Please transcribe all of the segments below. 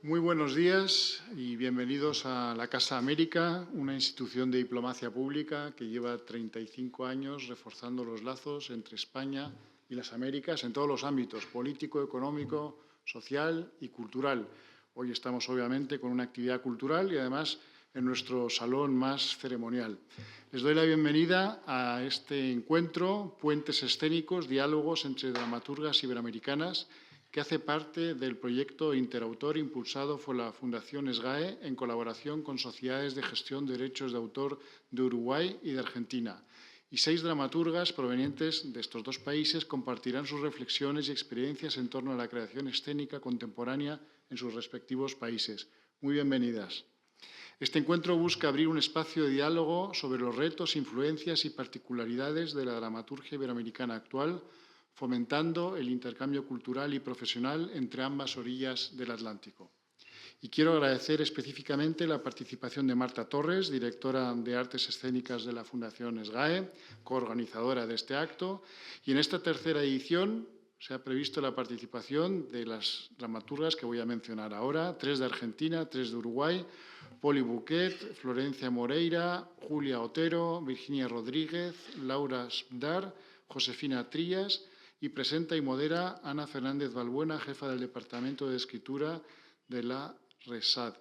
Muy buenos días y bienvenidos a la Casa América, una institución de diplomacia pública que lleva 35 años reforzando los lazos entre España y las Américas en todos los ámbitos, político, económico, social y cultural. Hoy estamos, obviamente, con una actividad cultural y, además, en nuestro salón más ceremonial. Les doy la bienvenida a este encuentro, Puentes Escénicos, diálogos entre dramaturgas iberoamericanas, que hace parte del proyecto interautor impulsado por la Fundación SGAE en colaboración con sociedades de gestión de derechos de autor de Uruguay y de Argentina. Y 6 dramaturgas provenientes de estos dos países compartirán sus reflexiones y experiencias en torno a la creación escénica contemporánea en sus respectivos países. Muy bienvenidas. Este encuentro busca abrir un espacio de diálogo sobre los retos, influencias y particularidades de la dramaturgia iberoamericana actual, fomentando el intercambio cultural y profesional entre ambas orillas del Atlántico. Y quiero agradecer específicamente la participación de Marta Torres, directora de Artes Escénicas de la Fundación SGAE, coorganizadora de este acto. Y en esta tercera edición se ha previsto la participación de las dramaturgas que voy a mencionar ahora, 3 de Argentina, 3 de Uruguay, Poli Buquet, Florencia Moreira, Julia Otero, Virginia Rodríguez, Laura Sbdar, Josefina Trías, y presenta y modera Ana Fernández Balbuena, jefa del Departamento de Escritura de la RESAD.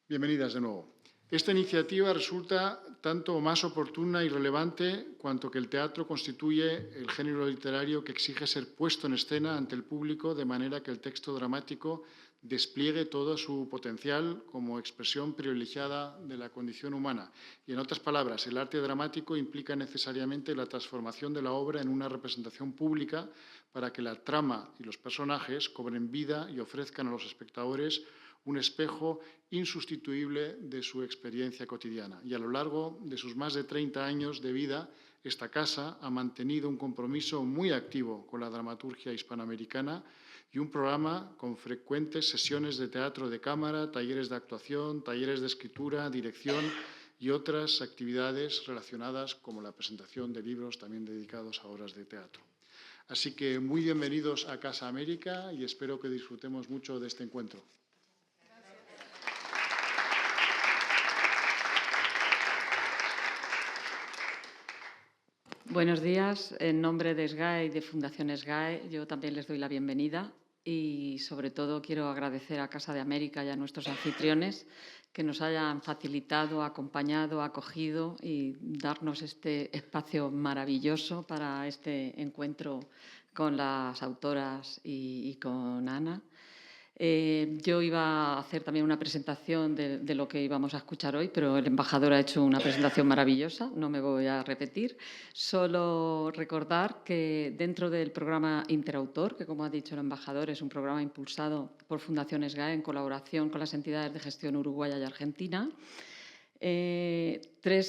Bienvenidas de nuevo. Esta iniciativa resulta tanto más oportuna y relevante cuanto que el teatro constituye el género literario que exige ser puesto en escena ante el público de manera que el texto dramático despliegue todo su potencial como expresión privilegiada de la condición humana. Y, en otras palabras, el arte dramático implica necesariamente la transformación de la obra en una representación pública para que la trama y los personajes cobren vida y ofrezcan a los espectadores un espejo insustituible de su experiencia cotidiana. Y a lo largo de sus más de 30 años de vida, esta casa ha mantenido un compromiso muy activo con la dramaturgia hispanoamericana y un programa con frecuentes sesiones de teatro de cámara, talleres de actuación, talleres de escritura, dirección y otras actividades relacionadas como la presentación de libros también dedicados a obras de teatro. Así que muy bienvenidos a Casa América y espero que disfrutemos mucho de este encuentro. Buenos días. En nombre de SGAE y de Fundación SGAE, yo también les doy la bienvenida y, sobre todo, quiero agradecer a Casa de América y a nuestros anfitriones que nos hayan facilitado, acompañado, acogido y darnos este espacio maravilloso para este encuentro con las autoras y con Ana. Yo iba a hacer también una presentación de lo que íbamos a escuchar hoy, pero el embajador ha hecho una presentación maravillosa, no me voy a repetir. Solo recordar que dentro del programa Interautor, que como ha dicho el embajador, es un programa impulsado por Fundación SGAE en colaboración con las entidades de gestión uruguaya y argentina, 3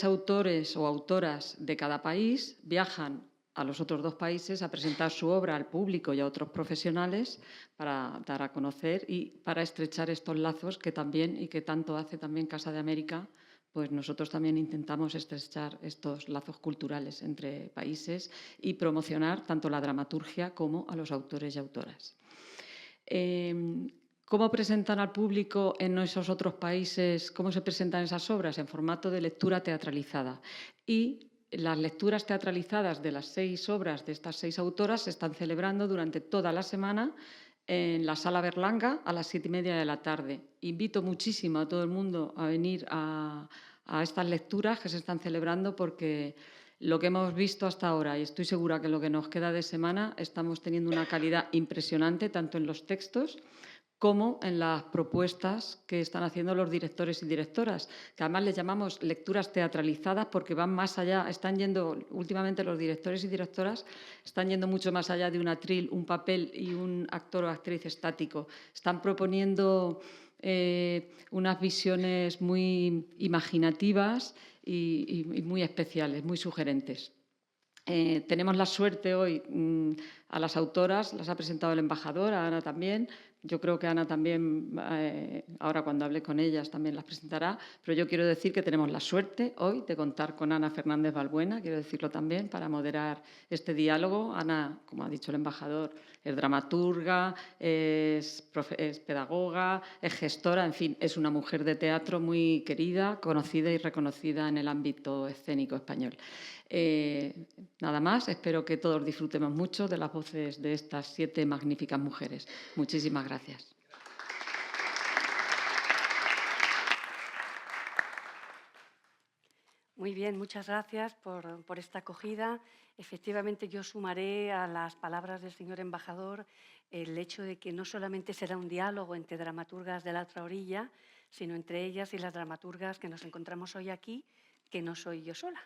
autores o autoras de cada país viajan a los otros 2 países a presentar su obra al público y a otros profesionales para dar a conocer y para estrechar estos lazos que también y que tanto hace también Casa de América, pues nosotros también intentamos estrechar estos lazos culturales entre países y promocionar tanto la dramaturgia como a los autores y autoras. ¿Cómo presentan al público en esos otros países? ¿Cómo se presentan esas obras? En formato de lectura teatralizada. Y las lecturas teatralizadas de las 6 obras de estas 6 autoras se están celebrando durante toda la semana en la Sala Berlanga a las 7:30 de la tarde. Invito muchísimo a todo el mundo a venir a estas lecturas que se están celebrando porque lo que hemos visto hasta ahora, y estoy segura que lo que nos queda de semana, estamos teniendo una calidad impresionante tanto en los textos como en las propuestas que están haciendo los directores y directoras, que además les llamamos lecturas teatralizadas porque van más allá, están yendo, últimamente los directores y directoras están yendo mucho más allá de un atril, un papel y un actor o actriz estático. Están proponiendo unas visiones muy imaginativas y muy especiales, muy sugerentes. Tenemos la suerte hoy, a las autoras las ha presentado el embajador, a Ana también, Yo creo que Ana también, ahora cuando hable con ellas, también las presentará, pero yo quiero decir que tenemos la suerte hoy de contar con Ana Fernández Balbuena, quiero decirlo también, para moderar este diálogo. Ana, como ha dicho el embajador, es dramaturga, es pedagoga, es gestora, en fin, es una mujer de teatro muy querida, conocida y reconocida en el ámbito escénico español. Nada más, espero que todos disfrutemos mucho de las voces de estas 7 magníficas mujeres. Muchísimas gracias. Muy bien, muchas gracias por esta acogida. Efectivamente, yo sumaré a las palabras del señor embajador el hecho de que no solamente será un diálogo entre dramaturgas de la otra orilla, sino entre ellas y las dramaturgas que nos encontramos hoy aquí, que no soy yo sola,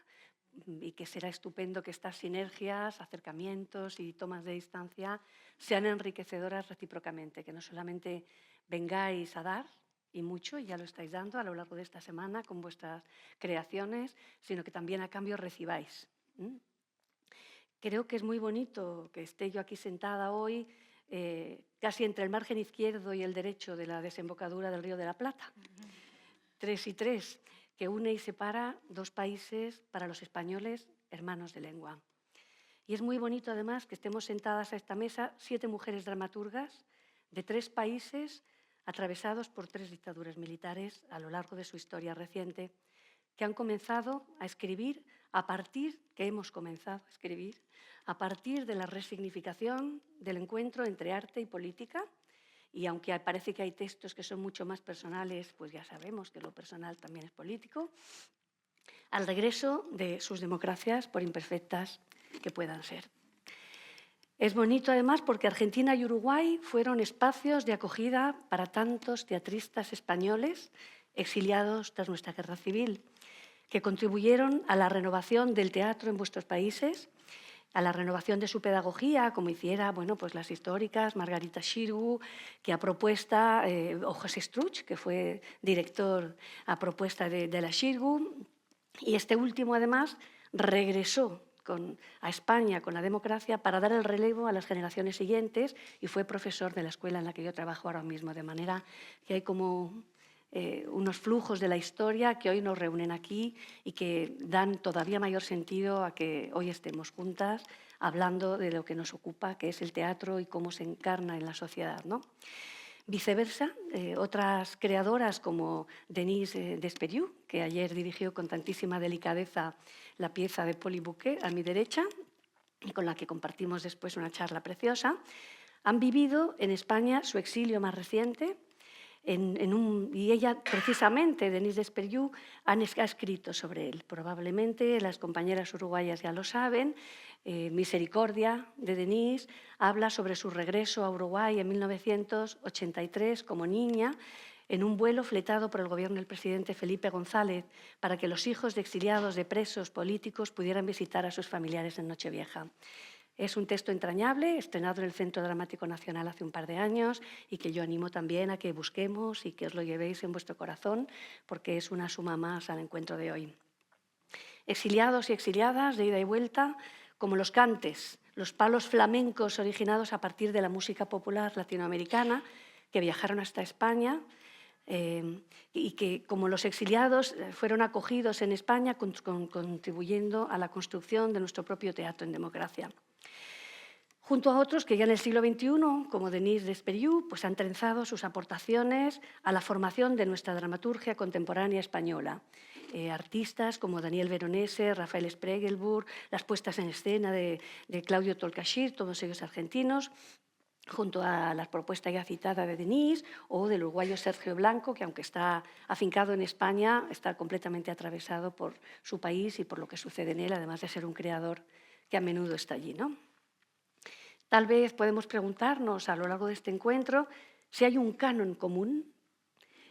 y que será estupendo que estas sinergias, acercamientos y tomas de distancia sean enriquecedoras recíprocamente, que no solamente vengáis a dar, y mucho, y ya lo estáis dando a lo largo de esta semana con vuestras creaciones, sino que también a cambio recibáis. Creo que es muy bonito que esté yo aquí sentada hoy, casi entre el margen izquierdo y el derecho de la desembocadura del Río de la Plata. 3 y 3, que une y separa 2 países para los españoles hermanos de lengua. Y es muy bonito, además, que estemos sentadas a esta mesa 7 mujeres dramaturgas de 3 países atravesados por 3 dictaduras militares a lo largo de su historia reciente, que han comenzado a escribir hemos comenzado a escribir a partir de la resignificación del encuentro entre arte y política. Y aunque parece que hay textos que son mucho más personales, pues ya sabemos que lo personal también es político, al regreso de sus democracias, por imperfectas que puedan ser. Es bonito, además, porque Argentina y Uruguay fueron espacios de acogida para tantos teatristas españoles exiliados tras nuestra guerra civil, que contribuyeron a la renovación del teatro en vuestros países, a la renovación de su pedagogía, como hiciera pues las históricas Margarita Xirgu, que a propuesta, o José Struch, que fue director a propuesta de la Xirgu, y este último, además, regresó a España con la democracia para dar el relevo a las generaciones siguientes y fue profesor de la escuela en la que yo trabajo ahora mismo, de manera que hay como unos flujos de la historia que hoy nos reúnen aquí y que dan todavía mayor sentido a que hoy estemos juntas hablando de lo que nos ocupa, que es el teatro y cómo se encarna en la sociedad, ¿no? Viceversa, otras creadoras como Denise Desperiú, que ayer dirigió con tantísima delicadeza la pieza de Polly Bouquet a mi derecha y con la que compartimos después una charla preciosa, han vivido en España su exilio más reciente y ella, precisamente, Denise Desperiú, ha escrito sobre él. Probablemente las compañeras uruguayas ya lo saben. Misericordia, de Denise, habla sobre su regreso a Uruguay en 1983 como niña, en un vuelo fletado por el gobierno del presidente Felipe González para que los hijos de exiliados de presos políticos pudieran visitar a sus familiares en Nochevieja. Es un texto entrañable, estrenado en el Centro Dramático Nacional hace un par de años y que yo animo también a que busquemos y que os lo llevéis en vuestro corazón, porque es una suma más al encuentro de hoy. Exiliados y exiliadas de ida y vuelta, como los cantes, los palos flamencos originados a partir de la música popular latinoamericana, que viajaron hasta España, y que, como los exiliados, fueron acogidos en España contribuyendo a la construcción de nuestro propio teatro en democracia. Junto a otros que ya en el siglo XXI, como Denise Desperiú, pues han trenzado sus aportaciones a la formación de nuestra dramaturgia contemporánea española. Artistas como Daniel Veronese, Rafael Spregelburg, las puestas en escena de Claudio Tolcachir, todos ellos argentinos, junto a la propuesta ya citada de Denise o del uruguayo Sergio Blanco, que aunque está afincado en España, está completamente atravesado por su país y por lo que sucede en él, además de ser un creador que a menudo está allí, ¿no? Tal vez podemos preguntarnos a lo largo de este encuentro si hay un canon común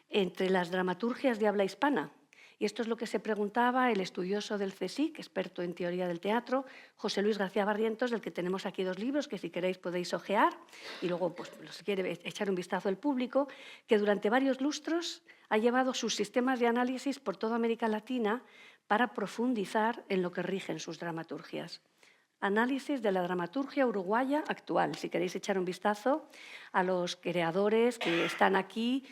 entre las dramaturgias de habla hispana. Y esto es lo que se preguntaba el estudioso del CSIC, experto en teoría del teatro, José Luis García Barrientos, del que tenemos aquí 2 libros que si queréis podéis ojear y luego, pues, si quiere echar un vistazo al público, que durante varios lustros ha llevado sus sistemas de análisis por toda América Latina para profundizar en lo que rigen sus dramaturgias. análisis de la dramaturgia uruguaya actual. Si queréis echar un vistazo a los creadores que están aquí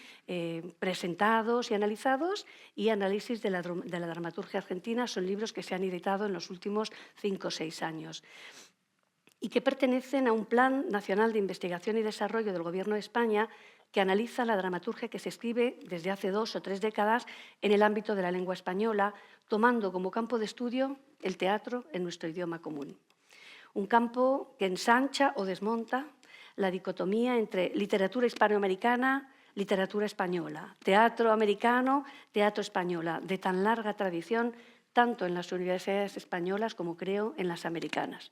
presentados y analizados, y análisis de la dramaturgia argentina, son libros que se han editado en los últimos 5 o 6 años y que pertenecen a un Plan Nacional de Investigación y Desarrollo del Gobierno de España que analiza la dramaturgia que se escribe desde hace 2 o 3 décadas en el ámbito de la lengua española, tomando como campo de estudio el teatro en nuestro idioma común. Un campo que ensancha o desmonta la dicotomía entre literatura hispanoamericana, literatura española, teatro americano, teatro española, de tan larga tradición tanto en las universidades españolas como, creo, en las americanas.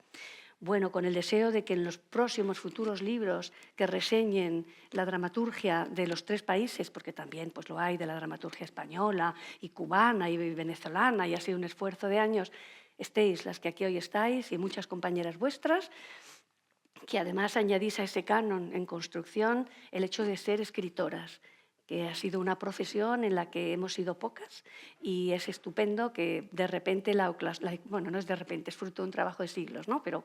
Bueno, con el deseo de que en los próximos futuros libros que reseñen la dramaturgia de los 3 países, porque también pues, lo hay de la dramaturgia española y cubana y venezolana, y ha sido un esfuerzo de años, estéis las que aquí hoy estáis y muchas compañeras vuestras, que además añadís a ese canon en construcción el hecho de ser escritoras, que ha sido una profesión en la que hemos sido pocas, y es estupendo que de repente, bueno, no es de repente, es fruto de un trabajo de siglos, ¿no? Pero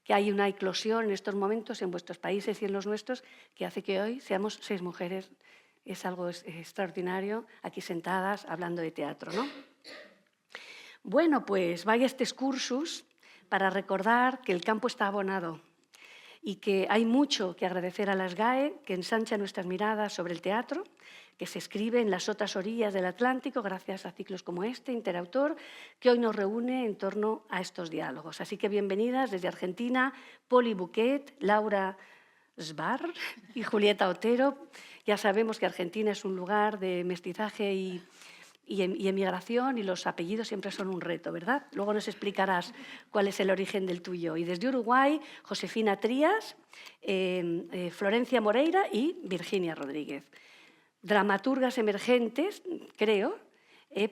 que hay una eclosión en estos momentos en vuestros países y en los nuestros que hace que hoy seamos 6 mujeres. Es algo extraordinario aquí sentadas hablando de teatro, ¿no? Bueno, pues vaya este excursus para recordar que el campo está abonado y que hay mucho que agradecer a la SGAE, que ensancha nuestras miradas sobre el teatro, que se escribe en las otras orillas del Atlántico gracias a ciclos como este, Interautor, que hoy nos reúne en torno a estos diálogos. Así que bienvenidas desde Argentina, Poli Buquet, Laura Sbar y Julieta Otero. Ya sabemos que Argentina es un lugar de mestizaje y emigración, y los apellidos siempre son un reto, ¿verdad? Luego nos explicarás cuál es el origen del tuyo. Y desde Uruguay, Josefina Trías, Florencia Moreira y Virginia Rodríguez. Dramaturgas emergentes, creo,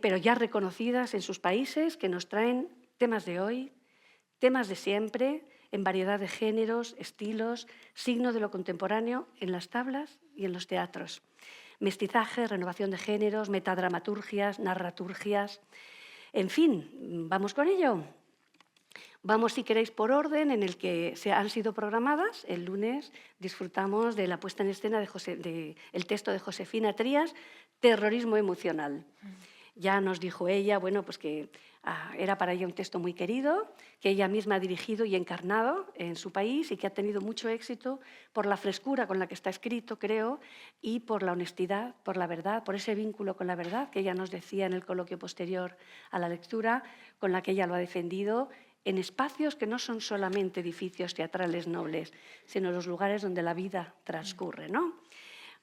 pero ya reconocidas en sus países, que nos traen temas de hoy, temas de siempre, en variedad de géneros, estilos, signo de lo contemporáneo en las tablas y en los teatros. Mestizaje, renovación de géneros, metadramaturgias, narraturgias. En fin, ¿vamos con ello? Vamos, si queréis, por orden en el que se han sido programadas. El lunes disfrutamos de la puesta en escena del texto de Josefina Trías, Terrorismo emocional. Ya nos dijo ella, bueno, pues que era para ella un texto muy querido, que ella misma ha dirigido y encarnado en su país y que ha tenido mucho éxito por la frescura con la que está escrito, creo, y por la honestidad, por la verdad, por ese vínculo con la verdad que ella nos decía en el coloquio posterior a la lectura, con la que ella lo ha defendido en espacios que no son solamente edificios teatrales nobles, sino los lugares donde la vida transcurre, ¿no?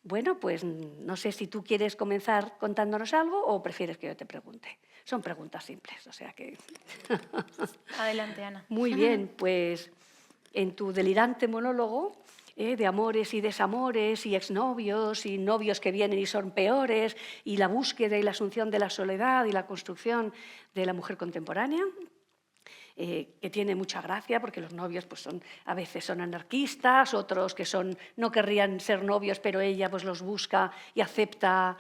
Bueno, pues no sé si tú quieres comenzar contándonos algo o prefieres que yo te pregunte. Son preguntas simples, o sea que... Adelante, Ana. Muy bien, pues en tu delirante monólogo de amores y desamores y exnovios y novios que vienen y son peores y la búsqueda y la asunción de la soledad y la construcción de la mujer contemporánea, que tiene mucha gracia porque los novios pues a veces son anarquistas, otros que no querrían ser novios, pero ella pues los busca y acepta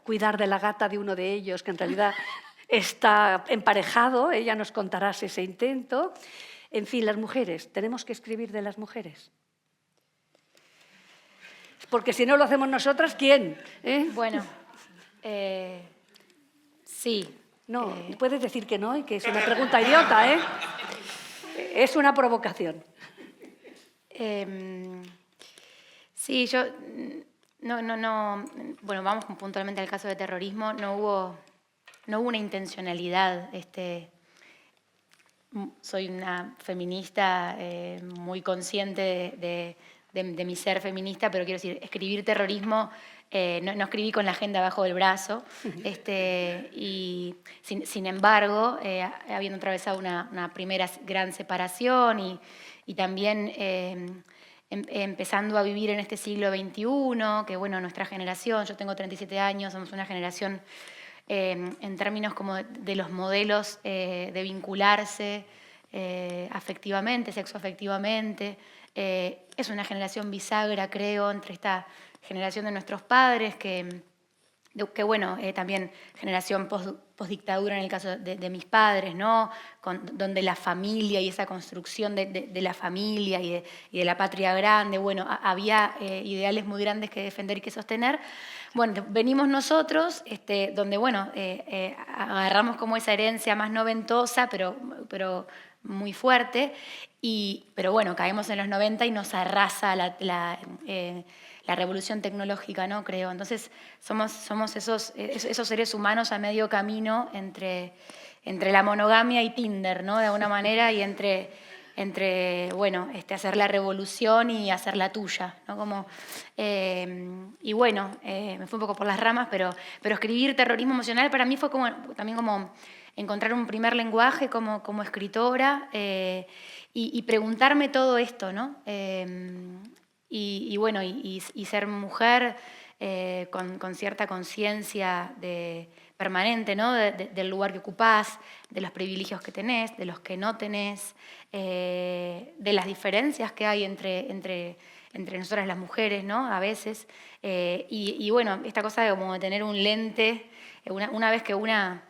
cuidar de la gata de uno de ellos, que en realidad está emparejado. Ella nos contará ese intento. En fin, las mujeres, ¿tenemos que escribir de las mujeres? Porque si no lo hacemos nosotras, ¿quién? Bueno, sí. No, puedes decir que no y que es una pregunta idiota, ¿eh? Es una provocación. Sí, yo... No. Bueno, vamos puntualmente al caso de terrorismo. No hubo una intencionalidad. Soy una feminista muy consciente de mi ser feminista, pero quiero decir, escribir terrorismo... No escribí con la agenda abajo del brazo, y sin embargo, habiendo atravesado una primera gran separación y también empezando a vivir en este siglo XXI, que bueno, nuestra generación, yo tengo 37 años, somos una generación en términos como de los modelos de vincularse afectivamente, sexoafectivamente, es una generación bisagra, creo, entre esta generación de nuestros padres que que bueno, también generación postdictadura en el caso de mis padres, ¿no? Donde la familia y esa construcción de la familia y de la patria grande, bueno, había ideales muy grandes que defender y que sostener. Bueno, venimos nosotros, donde, bueno, agarramos como esa herencia más noventosa, pero muy fuerte, pero bueno, caemos en los 90 y nos arrasa la revolución tecnológica, ¿no? Creo. Entonces, somos esos seres humanos a medio camino entre la monogamia y Tinder, ¿no? De alguna manera, y entre bueno, hacer la revolución y hacer la tuya, ¿no? Como, y bueno, me fui un poco por las ramas, pero escribir terrorismo emocional para mí fue también como encontrar un primer lenguaje como escritora y preguntarme todo esto, ¿no? Y bueno, y ser mujer con cierta conciencia permanente, ¿no? Del lugar que ocupás, de los privilegios que tenés, de los que no tenés, de las diferencias que hay entre nosotras las mujeres, ¿no? A veces. Y bueno, esta cosa de como de tener un lente, una vez que una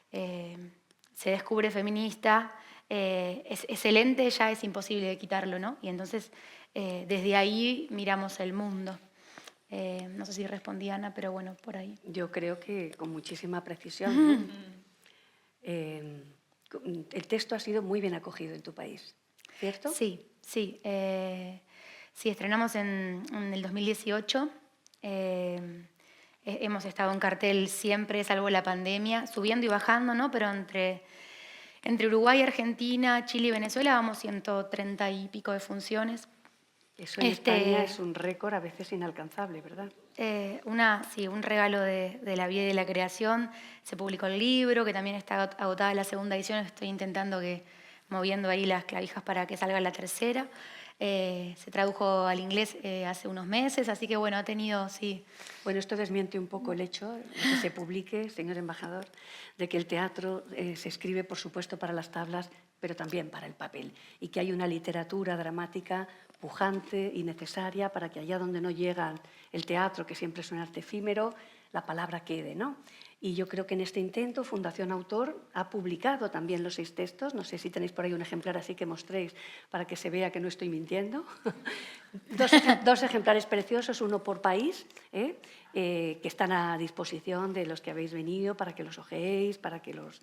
se descubre feminista, ese lente ya es imposible de quitarlo, ¿no? Y entonces desde ahí miramos el mundo. No sé si respondí, Ana, pero bueno, por ahí. Yo creo que con muchísima precisión, ¿no? El texto ha sido muy bien acogido en tu país, ¿cierto? Sí. Sí, estrenamos en el 2018. Hemos estado en cartel siempre, salvo la pandemia, subiendo y bajando, ¿no? Pero entre Uruguay, Argentina, Chile y Venezuela vamos 130 y pico de funciones. Eso en España es un récord a veces inalcanzable, ¿verdad? Sí, un regalo de la vida y de la creación. Se publicó el libro, que también está agotada la segunda edición. Estoy intentando moviendo ahí las clavijas para que salga la tercera. Se tradujo al inglés hace unos meses, así que bueno, ha tenido, sí. Bueno, esto desmiente un poco el hecho de que se publique, señor embajador, de que el teatro se escribe, por supuesto, para las tablas, pero también para el papel, y que hay una literatura dramática pujante y necesaria para que allá donde no llega el teatro, que siempre es un arte efímero, la palabra quede, ¿no? Y yo creo que en este intento Fundación Autor ha publicado también los 6 textos. No sé si tenéis por ahí un ejemplar así que mostréis para que se vea que no estoy mintiendo. Dos ejemplares preciosos, uno por país, que están a disposición de los que habéis venido para que los ojeéis, para que los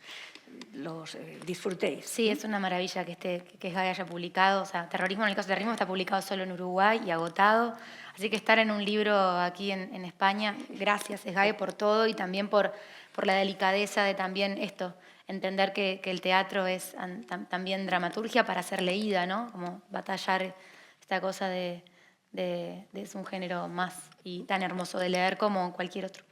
disfrutéis. Sí, es una maravilla que SGAE haya publicado. O sea, Terrorismo, en el caso de terrorismo, está publicado solo en Uruguay y agotado. Así que estar en un libro aquí en España, gracias SGAE por todo y también por la delicadeza de también entender que el teatro es también dramaturgia para ser leída, ¿no? Como batallar esta cosa es un género más y tan hermoso de leer como cualquier otro.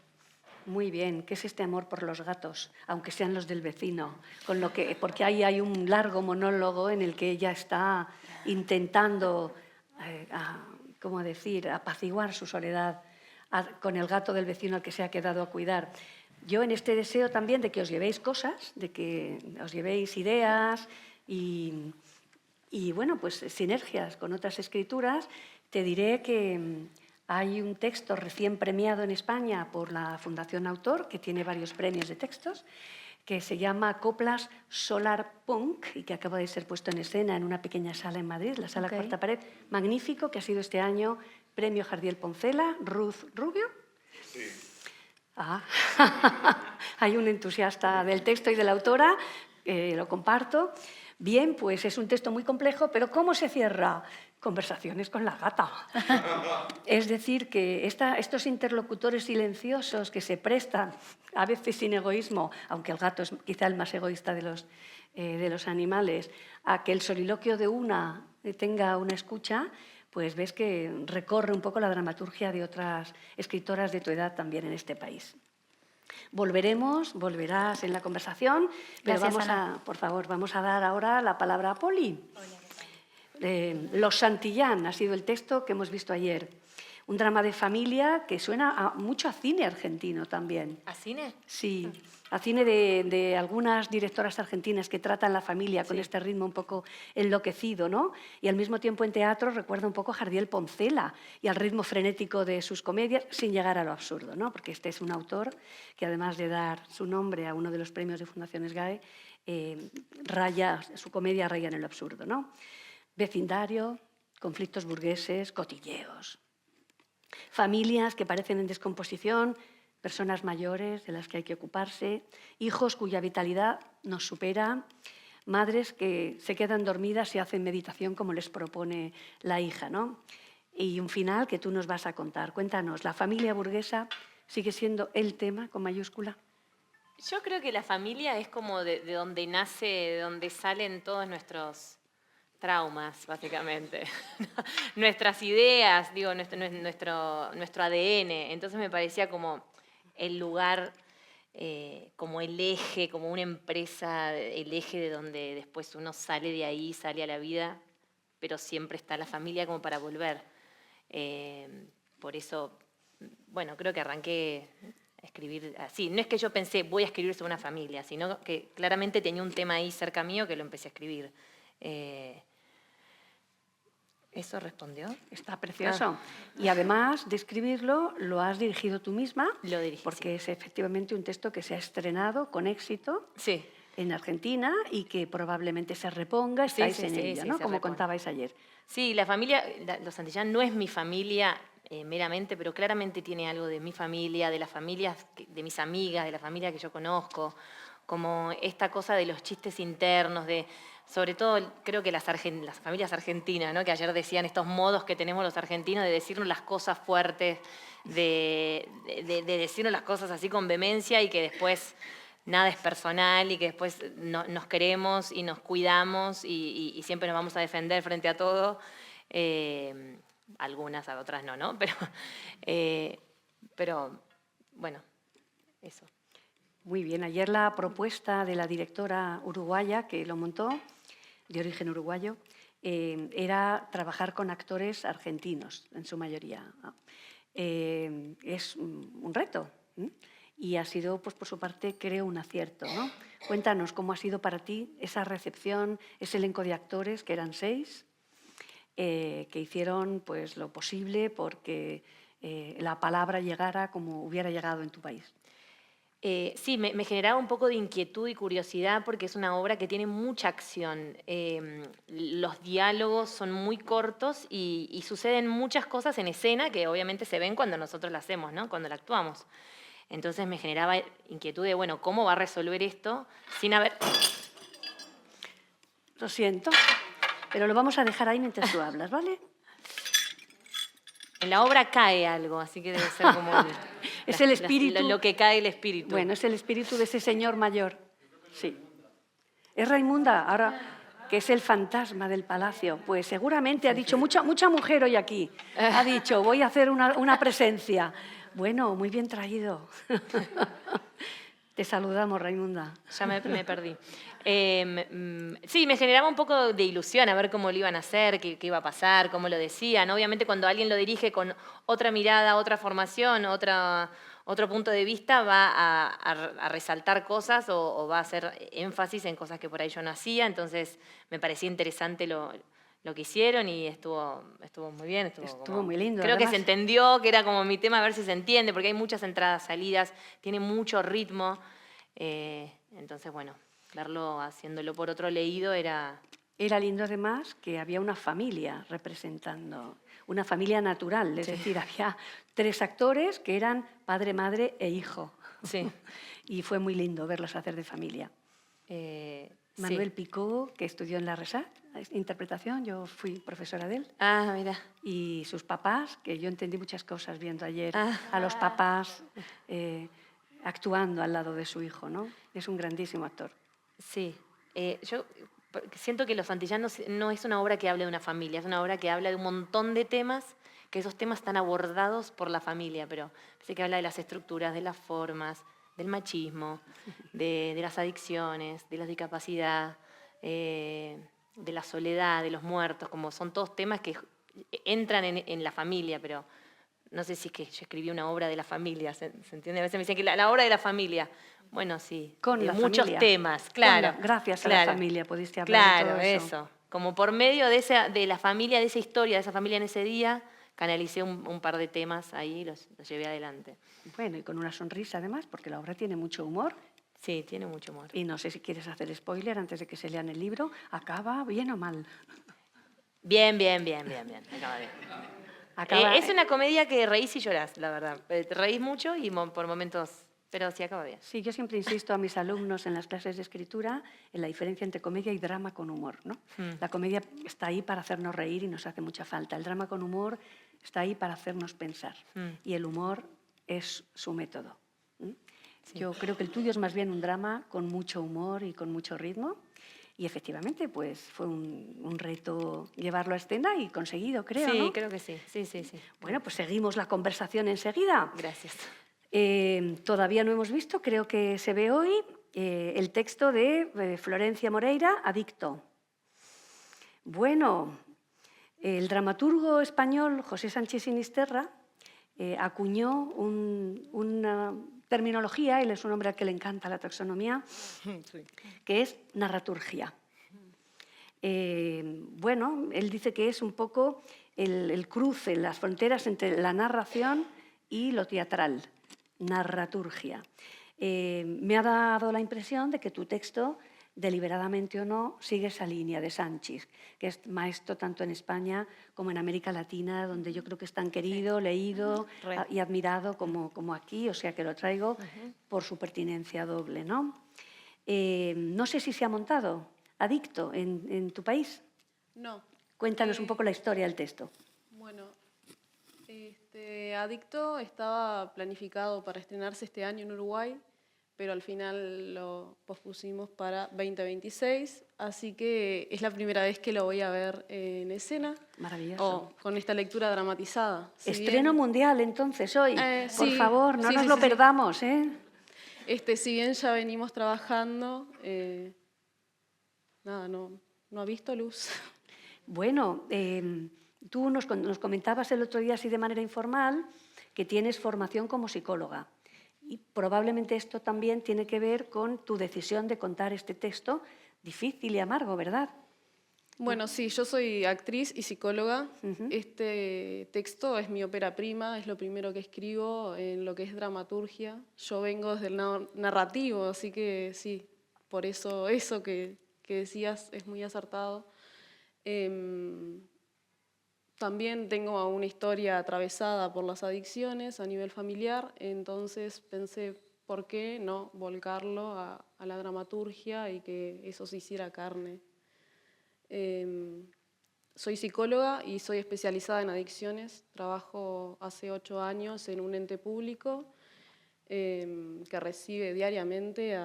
Muy bien. ¿Qué es este amor por los gatos, aunque sean los del vecino? Porque ahí hay un largo monólogo en el que ella está intentando, ¿cómo decir?, apaciguar su soledad con el gato del vecino al que se ha quedado a cuidar. Yo en este deseo también de que os llevéis cosas, de que os llevéis ideas y bueno, pues sinergias con otras escrituras, te diré que hay un texto recién premiado en España por la Fundación Autor, que tiene varios premios de textos, que se llama Coplas Solar Punk y que acaba de ser puesto en escena en una pequeña sala en Madrid, la Sala Cuarta Pared, magnífico, que ha sido este año Premio Jardiel Poncela, Ruth Rubio. Sí. Hay un entusiasta del texto y de la autora, lo comparto. Bien, pues es un texto muy complejo, pero ¿cómo se cierra? Conversaciones con la gata. Es decir, que estos interlocutores silenciosos que se prestan, a veces sin egoísmo, aunque el gato es quizá el más egoísta de los animales, a que el soliloquio de una tenga una escucha, pues ves que recorre un poco la dramaturgia de otras escritoras de tu edad también en este país. Volverás en la conversación, pero Gracias, por favor, vamos a dar ahora la palabra a Poli. Los Santillán ha sido el texto que hemos visto ayer. un drama de familia que suena mucho a cine argentino también. ¿A cine? Sí, a cine de algunas directoras argentinas que tratan la familia con Sí. este ritmo un poco enloquecido, ¿no? Y al mismo tiempo en teatro recuerda un poco a Jardiel Poncela y al ritmo frenético de sus comedias, sin llegar a lo absurdo, ¿no? Porque este es un autor que, además de dar su nombre a uno de los premios de Fundación SGAE, su comedia raya en el absurdo, ¿no? Vecindario, conflictos burgueses, cotilleos. Familias que parecen en descomposición, personas mayores de las que hay que ocuparse, hijos cuya vitalidad nos supera, madres que se quedan dormidas y hacen meditación como les propone la hija, ¿no? Y un final que tú nos vas a contar. Cuéntanos, ¿la familia burguesa sigue siendo el tema con mayúscula? Yo creo que la familia es como de donde nace, de donde salen todos nuestros traumas, básicamente. Nuestras ideas, digo, nuestro ADN. Entonces me parecía como el lugar, como el eje, como una empresa, el eje de donde después uno sale de ahí, sale a la vida, pero siempre está la familia como para volver. Por eso, bueno, creo que arranqué a escribir así. No es que yo pensé, voy a escribir sobre una familia, sino que claramente tenía un tema ahí cerca mío que lo empecé a escribir. ¿Eso respondió? Está precioso. Y además de escribirlo, lo has dirigido tú misma. Lo dirigí, porque es efectivamente un texto que se ha estrenado con éxito Sí. en Argentina y que probablemente se reponga. Estáis en ello, ¿no? se Como repone. contabais ayer. Sí, la familia, los Santillán no es mi familia meramente, pero claramente tiene algo de mi familia, de las familias, de mis amigas, de la familia que yo conozco, como esta cosa de los chistes internos, sobre todo creo que las familias argentinas, ¿no? Que ayer decían estos modos que tenemos los argentinos de decirnos las cosas fuertes, de decirnos las cosas así con vehemencia y que después nada es personal y que después nos queremos y nos cuidamos y siempre nos vamos a defender frente a todo. Algunas, a otras no, ¿no? Pero bueno, eso. Muy bien. Ayer la propuesta de la directora uruguaya que lo montó, de origen uruguayo, era trabajar con actores argentinos, en su mayoría. Es un reto. Y ha sido, pues por su parte, creo, un acierto, ¿no? Cuéntanos cómo ha sido para ti esa recepción, ese elenco de actores, que eran 6, que hicieron pues, lo posible porque la palabra llegara como hubiera llegado en tu país. Sí, me generaba un poco de inquietud y curiosidad porque es una obra que tiene mucha acción. Los diálogos son muy cortos y suceden muchas cosas en escena que obviamente se ven cuando nosotros la hacemos, ¿no? Cuando la actuamos. Entonces me generaba inquietud de, bueno, ¿cómo va a resolver esto sin haber... Lo siento, pero lo vamos a dejar ahí mientras tú hablas, ¿vale? En la obra cae algo, así que debe ser como... Es el espíritu. Lo que cae el espíritu. Bueno, es el espíritu de ese señor mayor. Sí. Es Raimunda, ahora que es el fantasma del palacio. Pues seguramente ha dicho, mucha mujer hoy aquí. Ha dicho, voy a hacer una presencia. Bueno, muy bien traído. Te saludamos, Raimunda. Ya me perdí. Sí, me generaba un poco de ilusión a ver cómo lo iban a hacer, qué iba a pasar, cómo lo decían. Obviamente cuando alguien lo dirige con otra mirada, otra formación, otro punto de vista, va a resaltar cosas o va a hacer énfasis en cosas que por ahí yo no hacía. Entonces me parecía interesante lo que hicieron y estuvo muy bien. Estuvo muy lindo. Creo además, que se entendió, que era como mi tema, a ver si se entiende, porque hay muchas entradas, salidas, tiene mucho ritmo. Entonces, bueno, verlo haciéndolo por otro leído era... Era lindo además que había una familia representando, una familia natural, es decir, había 3 actores que eran padre, madre e hijo. Sí. Y fue muy lindo verlos hacer de familia. Manuel Picó, que estudió en la RESAC, interpretación, yo fui profesora de él. Ah, mira. Y sus papás, que yo entendí muchas cosas viendo ayer a los papás actuando al lado de su hijo, ¿no? Es un grandísimo actor. Sí. Yo siento que Los Santillanos no es una obra que hable de una familia, es una obra que habla de un montón de temas, que esos temas están abordados por la familia, pero sé que habla de las estructuras, de las formas, del machismo, de las adicciones, de la discapacidad, de la soledad, de los muertos, como son todos temas que entran en la familia, pero no sé si es que yo escribí una obra de la familia, ¿se entiende? A veces me dicen que la obra de la familia. Bueno, sí, Con de la muchos familia. temas, Con claro. gracias a la claro, familia pudiste hablar de Claro, todo eso. eso. Como por medio de la familia, de esa historia, de esa familia en ese día, canalicé un par de temas ahí y los llevé adelante. Bueno, y con una sonrisa además, porque la obra tiene mucho humor. Sí, tiene mucho humor. Y no sé si quieres hacer spoiler antes de que se lean el libro. ¿Acaba bien o mal? Bien. Acaba bien. Acaba, Es una comedia que reís y llorás, la verdad. Te reís mucho y por momentos, pero sí acaba bien. Sí, yo siempre insisto a mis alumnos en las clases de escritura en la diferencia entre comedia y drama con humor, ¿no? La comedia está ahí para hacernos reír y nos hace mucha falta. El drama con humor está ahí para hacernos pensar. Y el humor es su método. Sí. Yo creo que el tuyo es más bien un drama con mucho humor y con mucho ritmo. Y efectivamente, pues fue un reto llevarlo a escena y conseguido, creo, sí, ¿no? Sí, creo que sí. Sí. Bueno, pues seguimos la conversación enseguida. Gracias. Todavía no hemos visto, creo que se ve hoy, el texto de Florencia Moreira, Adicto. Bueno, el dramaturgo español José Sánchez Sinisterra acuñó una terminología, él es un hombre al que le encanta la taxonomía, que es narraturgia. Bueno, él dice que es un poco el cruce, las fronteras entre la narración y lo teatral, narraturgia. Me ha dado la impresión de que tu texto, deliberadamente o no, sigue esa línea de Sánchez, que es maestro tanto en España como en América Latina, donde yo creo que es tan querido, leído y admirado como aquí, o sea que lo traigo por su pertinencia doble, ¿no? No sé si se ha montado Adicto en tu país. No. Cuéntanos un poco la historia del texto. Bueno, Adicto estaba planificado para estrenarse este año en Uruguay, pero al final lo pospusimos para 2026, así que es la primera vez que lo voy a ver en escena. Maravilloso. Con esta lectura dramatizada. Estreno mundial entonces hoy. Por Sí, favor, no nos lo perdamos, ¿eh? Si bien ya venimos trabajando, nada, no ha visto luz. Bueno, tú nos comentabas el otro día así de manera informal que tienes formación como psicóloga y probablemente esto también tiene que ver con tu decisión de contar este texto difícil y amargo, ¿verdad? Bueno, sí, yo soy actriz y psicóloga. Este texto es mi ópera prima, es lo primero que escribo en lo que es dramaturgia. Yo vengo desde el narrativo, así que sí, por eso que decías es muy acertado. También tengo una historia atravesada por las adicciones a nivel familiar, entonces pensé, ¿por qué no volcarlo a la dramaturgia y que eso se hiciera carne? Soy psicóloga y soy especializada en adicciones. Trabajo hace 8 años en un ente público que recibe diariamente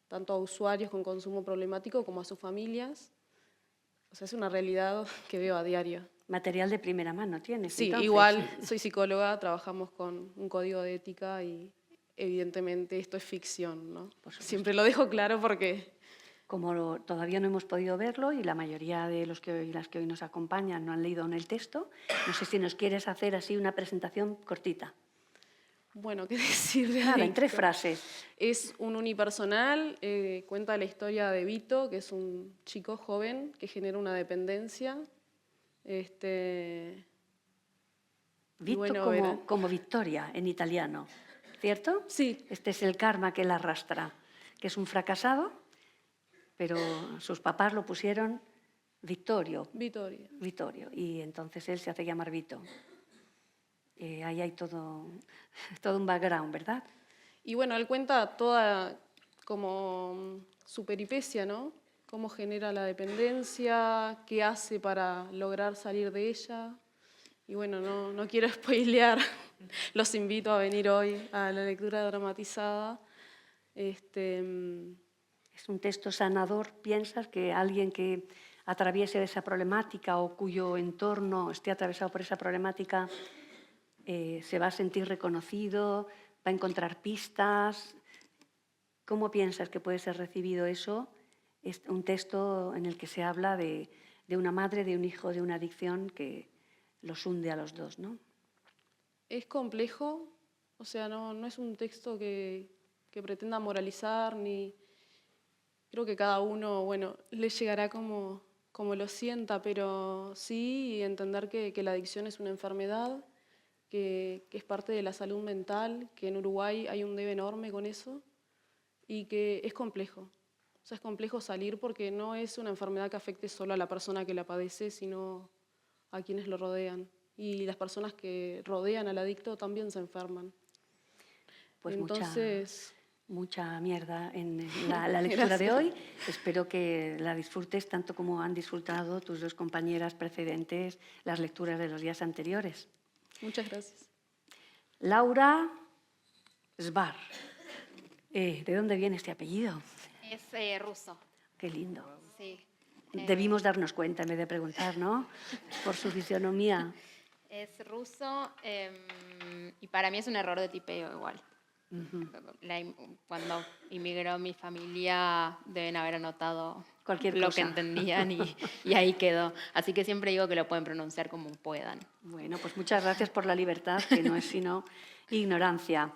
tanto a usuarios con consumo problemático como a sus familias. O sea, es una realidad que veo a diario. Material de primera mano tienes, Sí, entonces. igual soy psicóloga, trabajamos con un código de ética y evidentemente esto es ficción, ¿no? Siempre lo dejo claro porque... Como todavía no hemos podido verlo y la mayoría de los que las que hoy nos acompañan no han leído aún el texto, no sé si nos quieres hacer así una presentación cortita. Bueno, ¿qué decir de Nada, en Adicto? 3 frases. Es un unipersonal, cuenta la historia de Vito, que es un chico joven que genera una dependencia. Vito bueno, como Victoria en italiano, ¿cierto? Sí. Este es el karma que él arrastra, que es un fracasado, pero sus papás lo pusieron Vittorio. Y entonces él se hace llamar Vito. Ahí hay todo un background, ¿verdad? Y bueno, él cuenta toda como su peripecia, ¿no? Cómo genera la dependencia, qué hace para lograr salir de ella. Y bueno, no quiero spoilear, los invito a venir hoy a la lectura dramatizada. Es un texto sanador. ¿Piensas que alguien que atraviese esa problemática o cuyo entorno esté atravesado por esa problemática se va a sentir reconocido, va a encontrar pistas? ¿Cómo piensas que puede ser recibido eso? Es un texto en el que se habla de una madre, de un hijo, de una adicción que los hunde a los dos, ¿no? Es complejo, o sea, no es un texto que pretenda moralizar, ni creo que cada uno, bueno, le llegará como lo sienta, pero sí entender que la adicción es una enfermedad, que es parte de la salud mental, que en Uruguay hay un debe enorme con eso y que es complejo. O sea, es complejo salir porque no es una enfermedad que afecte solo a la persona que la padece, sino a quienes lo rodean. Y las personas que rodean al adicto también se enferman. Pues entonces, mucha mierda en la lectura de hoy. Espero que la disfrutes tanto como han disfrutado tus dos compañeras precedentes las lecturas de los días anteriores. muchas gracias. Laura Sbar. ¿De dónde viene este apellido? Es ruso. Qué lindo. Sí. Debimos darnos cuenta en vez de preguntar, ¿no? Por su fisionomía. Es ruso y para mí es un error de tipeo igual. Cuando inmigró mi familia deben haber anotado Cualquier lo cosa. que entendían y ahí quedó. Así que siempre digo que lo pueden pronunciar como puedan. Bueno, pues muchas gracias por la libertad, que no es sino ignorancia.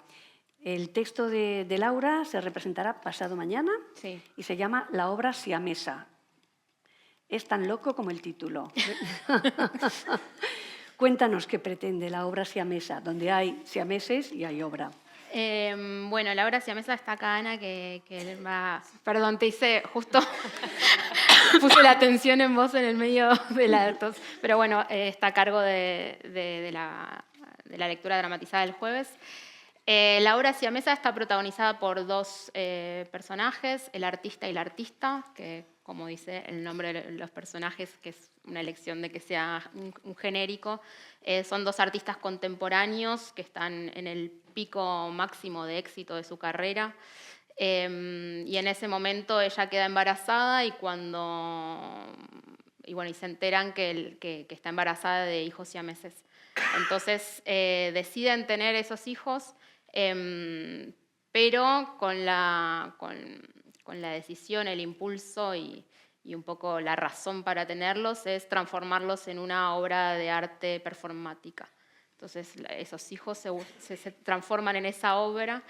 El texto de Laura se representará pasado mañana Sí. y se llama La obra siamesa. Es tan loco como el título. Cuéntanos qué pretende la obra siamesa, donde hay siameses y hay obra. Bueno, la obra siamesa está acá, Ana, que va... Perdón, te hice justo... Puse la atención en vos en el medio de la tos. Pero bueno, está a cargo de la lectura dramatizada del jueves. La obra siamesa está protagonizada por dos personajes, el artista y la artista, que como dice el nombre de los personajes, que es una elección de que sea un genérico, son dos artistas contemporáneos que están en el pico máximo de éxito de su carrera. Y en ese momento ella queda embarazada y se enteran que está embarazada de hijos siameses. Entonces deciden tener esos hijos, pero con la decisión, el impulso y un poco la razón para tenerlos es transformarlos en una obra de arte performática. Entonces esos hijos se transforman en esa obra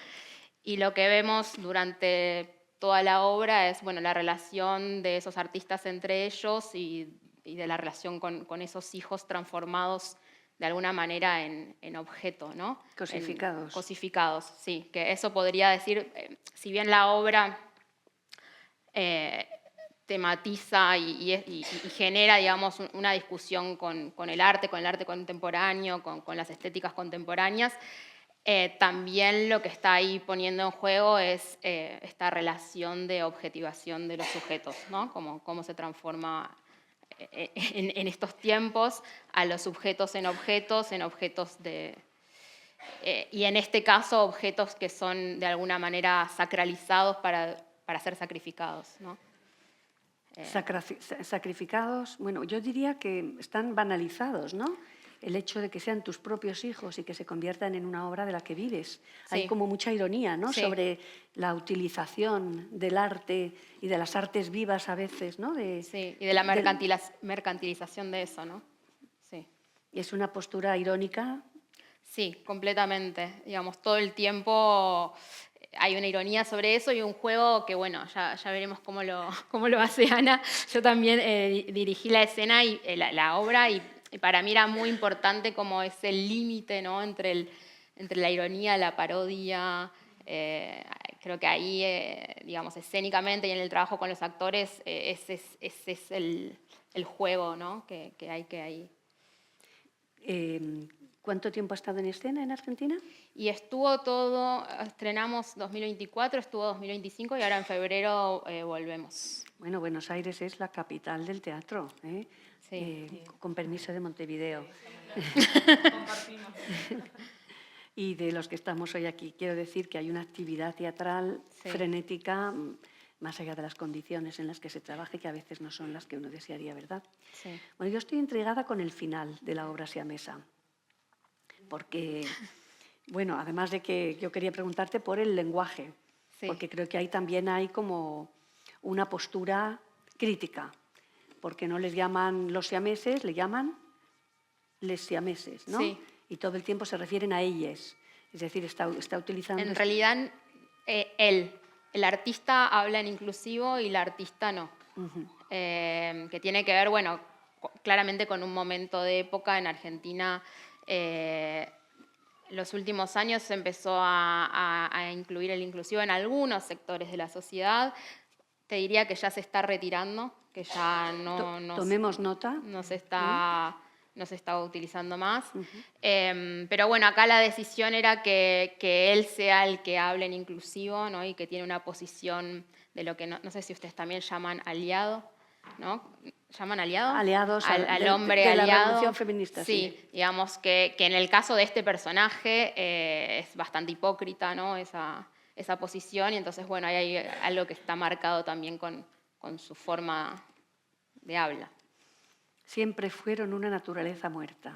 y lo que vemos durante toda la obra es la relación de esos artistas entre ellos y de la relación con esos hijos transformados de alguna manera en objeto, ¿no? Cosificados. Cosificados, sí. Que eso podría decir, si bien la obra tematiza y genera, digamos, una discusión con el arte contemporáneo, con las estéticas contemporáneas, también lo que está ahí poniendo en juego es esta relación de objetivación de los sujetos, ¿no? Cómo se transforma en estos tiempos a los sujetos en objetos y en este caso objetos que son de alguna sacralizados para ser sacrificados, ¿no? Sacrificados, yo diría que están banalizados, ¿no? El hecho de que sean tus propios hijos y que se conviertan en una obra de la que vives. Sí. Hay como mucha ironía, ¿no? Sí. Sobre la utilización del arte y de las artes vivas a veces, ¿no? Sí, y de la mercantilización de eso, ¿no? Sí. Y es una postura irónica. Sí, completamente. Digamos, todo el tiempo hay una ironía sobre eso y un juego que, ya veremos cómo lo hace Ana. Yo también dirigí la escena y la obra y para mí era muy importante como ese límite, ¿no? entre la ironía, la parodia. Creo que ahí, digamos, escénicamente y en el trabajo con los actores, ese es el juego, ¿no? que hay que ahí. ¿Cuánto tiempo ha estado en escena en Argentina? Y estuvo todo, estrenamos 2024, estuvo 2025 y ahora en febrero volvemos. Bueno, Buenos Aires es la capital del teatro, ¿eh? Sí. Con permiso de Montevideo. Compartimos. Y de los que estamos hoy aquí, quiero decir que hay una actividad teatral frenética, más allá de las condiciones en las que se trabaje, que a veces no son las que uno desearía, ¿verdad? Sí. Bueno, yo estoy intrigada con el final de la obra siamesa, porque, además de que yo quería preguntarte por el lenguaje, porque creo que ahí también hay como una postura crítica, porque no les llaman los siameses, le llaman les siameses, ¿no? Sí. y todo el tiempo se refieren a ellas. Es decir, está utilizando... En realidad, él, el artista habla en inclusivo y la artista no. Que tiene que ver, bueno, claramente con un momento de época en Argentina. Los últimos años se empezó a incluir el inclusivo en algunos sectores de la sociedad. Te diría que ya se está retirando, que ya no Tomemos nota. no se está utilizando más. Pero bueno, acá la decisión era que él sea el que hable en inclusivo, ¿no? Y que tiene una posición de lo que no sé si ustedes también llaman aliado, ¿no? ¿Llaman aliado? Aliados al hombre de aliado. la revolución feminista. Sí, digamos que en el caso de este personaje es bastante hipócrita, ¿no? Esa posición, y entonces, bueno, hay algo que está marcado también con su forma de habla. Siempre fueron una naturaleza muerta,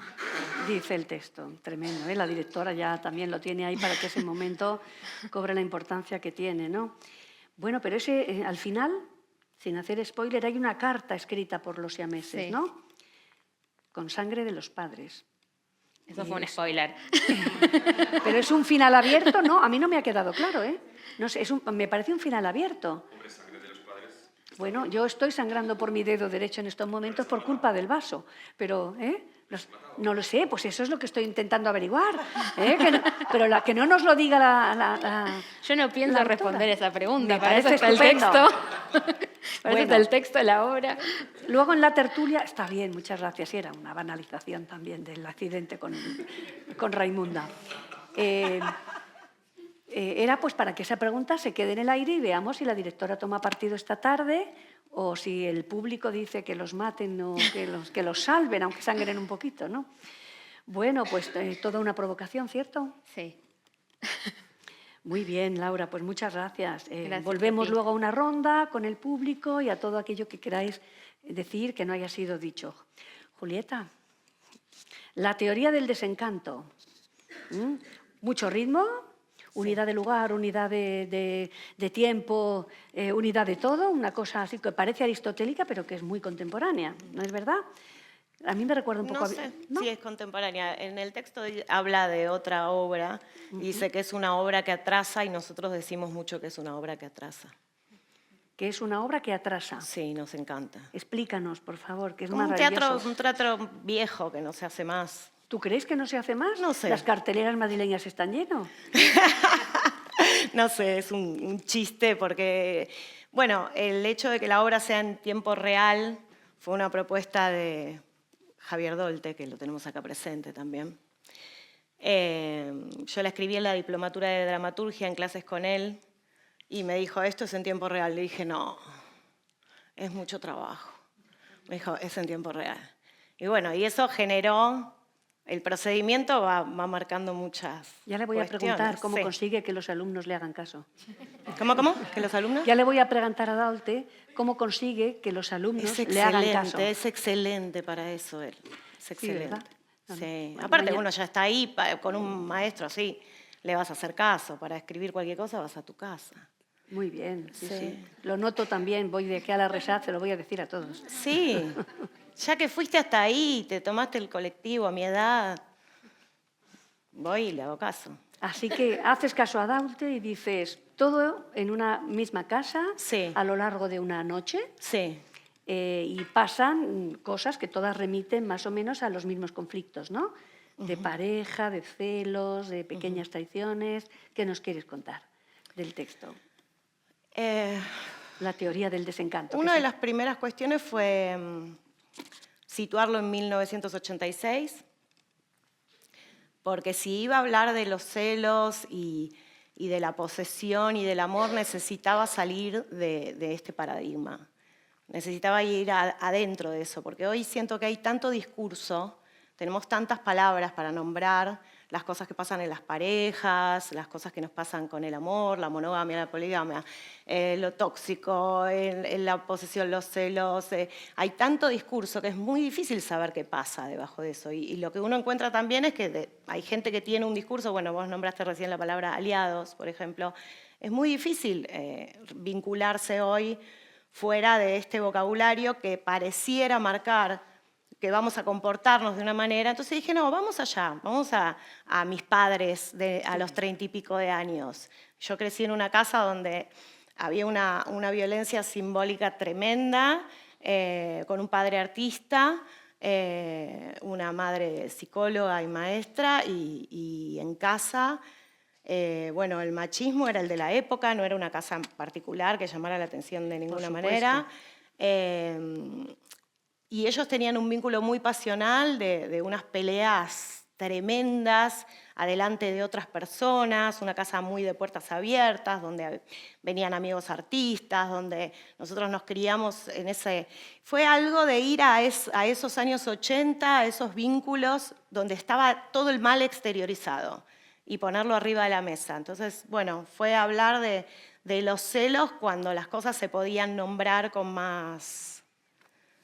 dice el texto. Tremendo, ¿eh? La directora ya también lo tiene ahí para que ese momento cobre la importancia que tiene, ¿no? Bueno, pero al final, sin hacer spoiler, hay una carta escrita por los siameses, Sí. ¿no? Con sangre de los padres. Eso fue un spoiler. Pero es un final abierto, ¿no? A mí no me ha quedado claro, ¿eh? No sé, me parece un final abierto. Bueno, yo estoy sangrando por mi dedo derecho en estos momentos por culpa del vaso, pero no lo sé, pues eso es lo que estoy intentando averiguar. Pero que no nos lo diga la Yo no pienso la responder autora. esa pregunta, Me para eso parece está el estupendo. texto. Para eso Bueno. está el texto de la obra. Luego en la tertulia, está bien, muchas gracias, era una banalización también del accidente con Raimunda. Era pues para que esa pregunta se quede en el aire y veamos si la directora toma partido esta tarde o si el público dice que los maten o que los salven, aunque sangren un poquito, ¿no? Bueno, pues toda una provocación, ¿cierto? Sí. Muy bien, Laura, pues muchas gracias. Gracias Volvemos a ti. luego a una ronda con el público y a todo aquello que queráis decir que no haya sido dicho. Julieta, la teoría del desencanto. Mucho ritmo, unidad de lugar, unidad de tiempo, unidad de todo, una cosa así que parece aristotélica pero que es muy contemporánea, ¿no es verdad? A mí me recuerda un poco No a... sé ¿no? si es contemporánea. En el texto habla de otra obra, dice que es una obra que atrasa y nosotros decimos mucho que es una obra que atrasa. Que es una obra que atrasa. Sí, nos encanta. Explícanos, por favor, que es Un maravilloso. teatro viejo que no se hace más. ¿Tú crees que no se hace más? No sé. Las carteleras madrileñas están llenas. No sé, es un chiste porque, bueno, el hecho de que la obra sea en tiempo real fue una propuesta de Javier Dolte, que lo tenemos acá presente también. Yo la escribí en la diplomatura de dramaturgia en clases con él y me dijo, esto es en tiempo real. Le dije, no, es mucho trabajo. Me dijo, es en tiempo real. Y bueno, y eso generó, el procedimiento va marcando muchas Ya le voy a preguntar cuestiones, cómo sí. consigue que los alumnos le hagan caso. ¿Cómo? ¿Que los alumnos? Ya le voy a preguntar a Daulte cómo consigue que los alumnos le hagan caso. Es excelente para eso él. Es excelente. ¿verdad? No, no. Sí. Bueno, Aparte, mañana- uno ya está ahí con un maestro así, le vas a hacer caso. Para escribir cualquier cosa vas a tu casa. Muy bien, sí, Sí. sí. Lo noto también, voy de aquí a la Resat, se lo voy a decir a todos. Sí, ya que fuiste hasta ahí, te tomaste el colectivo a mi edad, voy y le hago caso. Así que haces caso a Daulte y dices todo en una misma casa Sí. a lo largo de una noche Sí, y pasan cosas que todas remiten más o menos a los mismos conflictos, ¿no? De pareja, de celos, de pequeñas traiciones. ¿Qué nos quieres contar del texto? La teoría del desencanto. una de las primeras cuestiones fue situarlo en 1986, porque si iba a hablar de los celos y de la posesión y del amor, necesitaba salir de este paradigma. Necesitaba ir adentro de eso, porque hoy siento que hay tanto discurso, tenemos tantas palabras para nombrar las cosas que pasan en las parejas, las cosas que nos pasan con el amor, la monogamia, la poligamia, lo tóxico, la posesión, los celos. Hay tanto discurso que es muy difícil saber qué pasa debajo de eso. Y lo que uno encuentra también es que hay gente que tiene un discurso, bueno, vos nombraste recién la palabra aliados, por ejemplo. Es muy difícil vincularse hoy fuera de este vocabulario que pareciera marcar que vamos a comportarnos de una manera. Entonces dije, no, vamos allá, vamos a mis padres a los 30 y pico de años. Yo crecí en una casa donde había una violencia simbólica tremenda, con un padre artista, una madre psicóloga y maestra, y en casa, bueno, el machismo era el de la época, no era una casa particular que llamara la atención de ninguna manera. Y ellos tenían un vínculo muy pasional de unas peleas tremendas adelante de otras personas, una casa muy de puertas abiertas, donde venían amigos artistas, donde nosotros nos criamos en ese... Fue algo de ir a esos años 80, a esos vínculos donde estaba todo el mal exteriorizado y ponerlo arriba de la mesa. Entonces, bueno, fue hablar de los celos cuando las cosas se podían nombrar con más...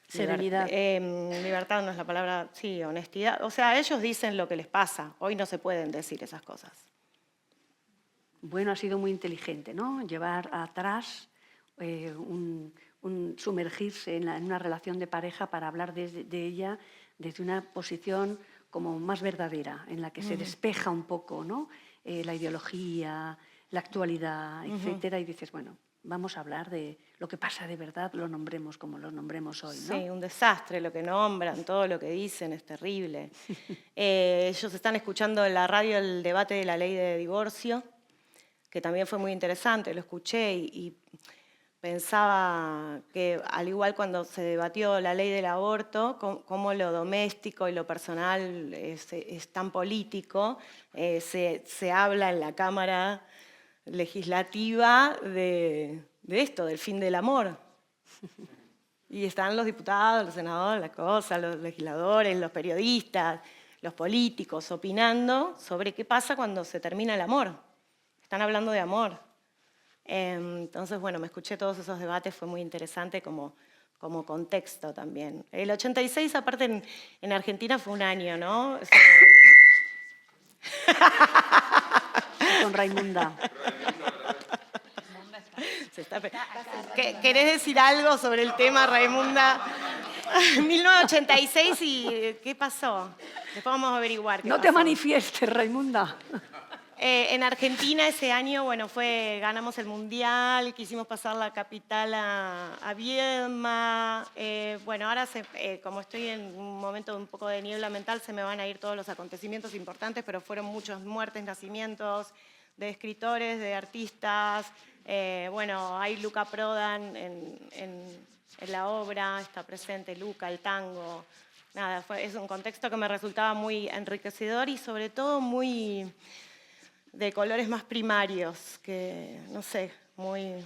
Serenidad. Libertad no es la palabra, sí, honestidad. O sea, ellos dicen lo que les pasa. Hoy no se pueden decir esas cosas. Bueno, ha sido muy inteligente, ¿no? Llevar atrás, sumergirse en una relación de pareja para hablar de ella desde una posición como más verdadera, en la que se despeja un poco, ¿no? La ideología, la actualidad, etcétera, y dices, bueno, vamos a hablar de lo que pasa de verdad, lo nombremos como lo nombremos hoy, ¿no? Sí, un desastre lo que nombran, todo lo que dicen es terrible. Ellos están escuchando en la radio el debate de la ley de divorcio, que también fue muy interesante, lo escuché y pensaba que al igual cuando se debatió la ley del aborto, cómo lo doméstico y lo personal es tan político, se habla en la Cámara Legislativa de esto, del fin del amor. Y están los diputados, los senadores, la cosa, los legisladores, los periodistas, los políticos opinando sobre qué pasa cuando se termina el amor. Están hablando de amor. Entonces, bueno, me escuché todos esos debates, fue muy interesante como contexto también. El 86, aparte, en Argentina fue un año, ¿no? Con Raimunda. ¿Querés decir algo sobre el tema, Raimunda? 1986 y ¿qué pasó? Después vamos a averiguar qué No pasó. te manifiestes, Raimunda. En Argentina ese año, bueno, ganamos el Mundial, quisimos pasar la capital a Viedma. Bueno, ahora como estoy en un momento de un poco de niebla mental, se me van a ir todos los acontecimientos importantes, pero fueron muchas muertes, nacimientos de escritores, de artistas. Bueno, hay Luca Prodan en la obra, está presente Luca, el tango. Nada, es un contexto que me resultaba muy enriquecedor y sobre todo muy de colores más primarios, que no sé, muy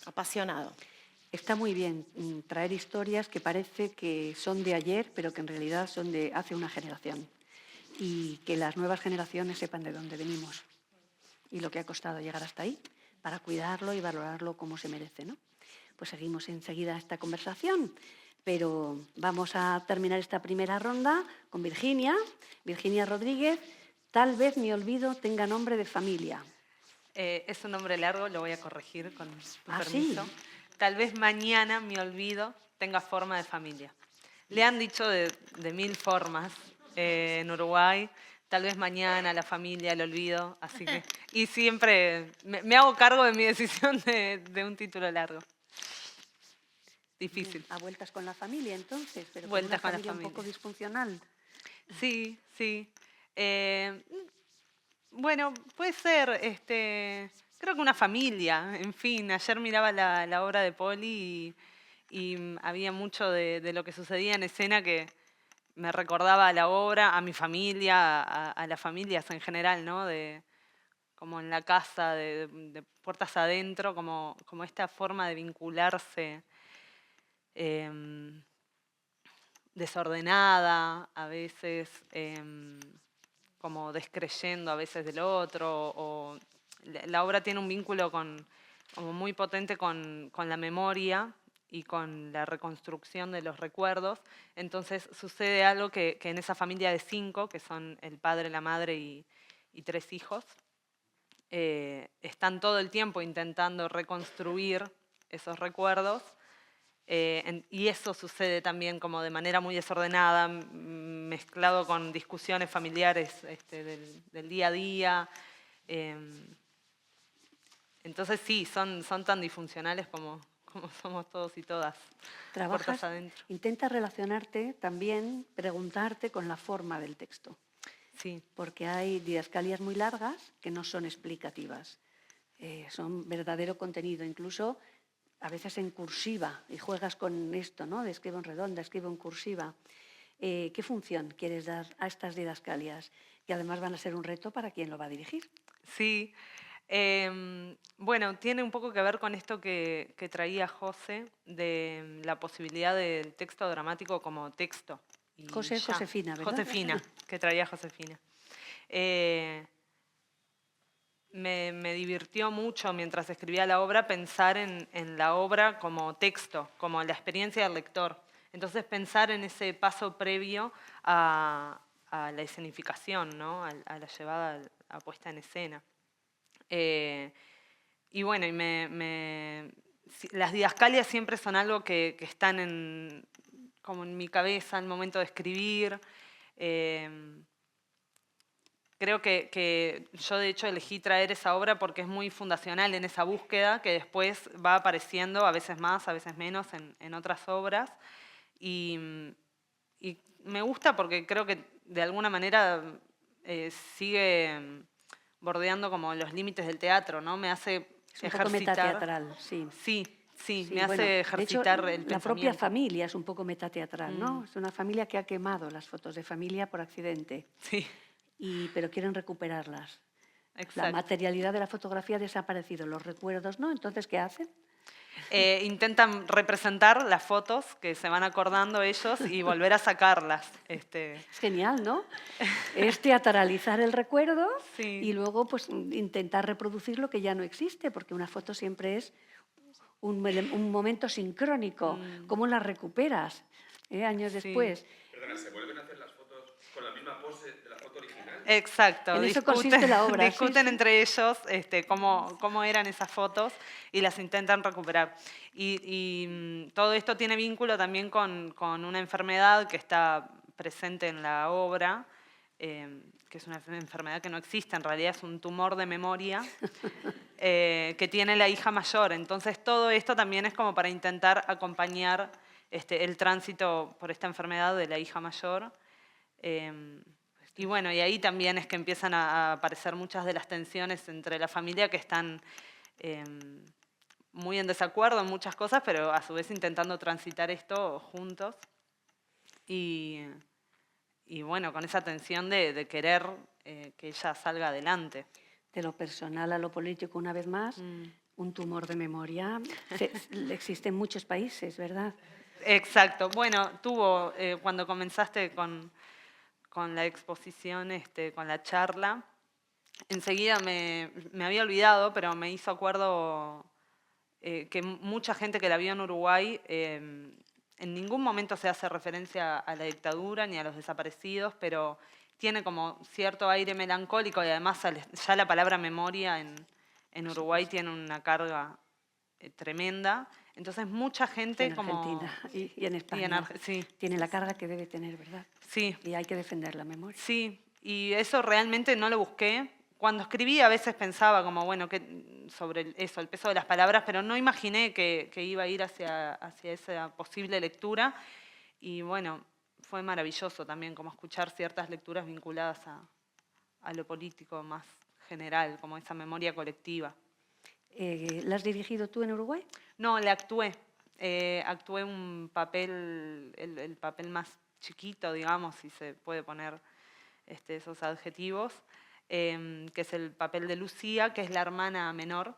apasionado. Está muy bien traer historias que parece que son de ayer, pero que en realidad son de hace una generación. Y que las nuevas generaciones sepan de dónde venimos y lo que ha costado llegar hasta ahí, para cuidarlo y valorarlo como se merece, ¿no? Pues seguimos enseguida esta conversación, pero vamos a terminar esta primera ronda con Virginia Rodríguez. Tal vez mi olvido tenga nombre de familia. Es un nombre largo, lo voy a corregir con tu ¿Sí? permiso. Tal vez mañana mi olvido tenga forma de familia. Le han dicho de 1000 formas en Uruguay. Tal vez mañana la familia, el olvido. Así que, y siempre me hago cargo de mi decisión de un título largo. Difícil. A vueltas con la familia, entonces, pero Vueltas con con una la familia un familia. poco disfuncional. Sí, sí. Bueno, puede ser, creo que una familia, en fin. Ayer miraba la obra de Poli y había mucho de lo que sucedía en escena que me recordaba a la obra, a mi familia, a las familias en general, ¿no? Como en la casa, de puertas adentro, como esta forma de vincularse desordenada, a veces como descreyendo a veces del otro. O la obra tiene un vínculo como muy potente con la memoria y con la reconstrucción de los recuerdos. Entonces sucede algo que en esa familia de 5, que son el padre, la madre y 3 hijos, están todo el tiempo intentando reconstruir esos recuerdos Y eso sucede también como de manera muy desordenada, mezclado con discusiones familiares del día a día. Entonces sí, son tan disfuncionales como somos todos y todas. Trabajas, puertas adentro. intenta relacionarte también, preguntarte con la forma del texto. Sí. Porque hay didascalias muy largas que no son explicativas. Son verdadero contenido, incluso a veces en cursiva, y juegas con esto, ¿no? De escribo en redonda, escribo en cursiva. ¿Qué función quieres dar a estas didascalias? Que además van a ser un reto para quien lo va a dirigir. Sí. Bueno, tiene un poco que ver con esto que traía José, de la posibilidad del texto dramático como texto. Y Josefina, ¿verdad? Josefina, que traía Josefina. Me divirtió mucho mientras escribía la obra pensar en la obra como texto, como la experiencia del lector. Entonces pensar en ese paso previo a la escenificación, ¿no? a la llevada, a puesta en escena. Y bueno, las didascalias siempre son algo que están como en mi cabeza al momento de escribir. Creo que yo de hecho elegí traer esa obra porque es muy fundacional en esa búsqueda que después va apareciendo, a veces más, a veces menos, en otras obras. Y me gusta porque creo que de alguna manera sigue bordeando como los límites del teatro, ¿no? Me hace Es un ejercitar. poco metateatral, sí. Sí, me hace ejercitar el pensamiento. La propia familia es un poco metateatral, ¿no? Es una familia que ha quemado las fotos de familia por accidente. Sí. Pero quieren recuperarlas. Exacto. La materialidad de la fotografía ha desaparecido, los recuerdos, ¿no? Entonces, ¿qué hacen? Intentan representar las fotos que se van acordando ellos y volver a sacarlas. Es genial, ¿no? Es teatralizar el recuerdo Sí. y luego pues, intentar reproducir lo que ya no existe, porque una foto siempre es un momento sincrónico. ¿Cómo la recuperas años después? Perdona, ¿se vuelven a hacer las fotos con la misma pose de la foto original? Exacto. En eso consiste la obra. Discuten sí. entre ellos cómo eran esas fotos y las intentan recuperar. Y todo esto tiene vínculo también con una enfermedad que está presente en la obra, que es una enfermedad que no existe, en realidad es un tumor de memoria que tiene la hija mayor. Entonces todo esto también es como para intentar acompañar el tránsito por esta enfermedad de la hija mayor. Y bueno, y ahí también es que empiezan a aparecer muchas de las tensiones entre la familia que están muy en desacuerdo en muchas cosas, pero a su vez intentando transitar esto juntos. Y bueno, con esa tensión de querer que ella salga adelante. De lo personal a lo político, una vez más, un tumor de memoria existe en muchos países, ¿verdad? Exacto. Bueno, cuando comenzaste con la exposición, con la charla, enseguida me había olvidado, pero me hizo acuerdo que mucha gente que la vio en Uruguay, en ningún momento se hace referencia a la dictadura ni a los desaparecidos, pero tiene como cierto aire melancólico y además ya la palabra memoria en Uruguay tiene una carga tremenda. Entonces mucha gente en Argentina y en España sí. Tiene la carga que debe tener, ¿verdad? Sí. Y hay que defender la memoria. Sí, y eso realmente no lo busqué. Cuando escribí a veces pensaba como, bueno, sobre el peso de las palabras, pero no imaginé que iba a ir hacia esa posible lectura. Y bueno, fue maravilloso también como escuchar ciertas lecturas vinculadas a lo político más general, como esa memoria colectiva. ¿La has dirigido tú en Uruguay? No, le actué. Actué un papel, el papel más chiquito, digamos, si se puede poner esos adjetivos, que es el papel de Lucía, que es la hermana menor,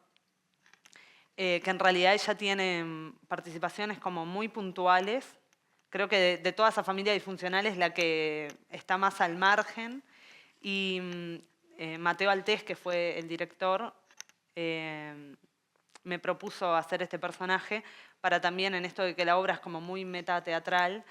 que en realidad ella tiene participaciones como muy puntuales. Creo que de toda esa familia disfuncional es la que está más al margen. Y Mateo Altés, que fue el director, me propuso hacer este personaje para también, en esto de que la obra es como muy metateatral,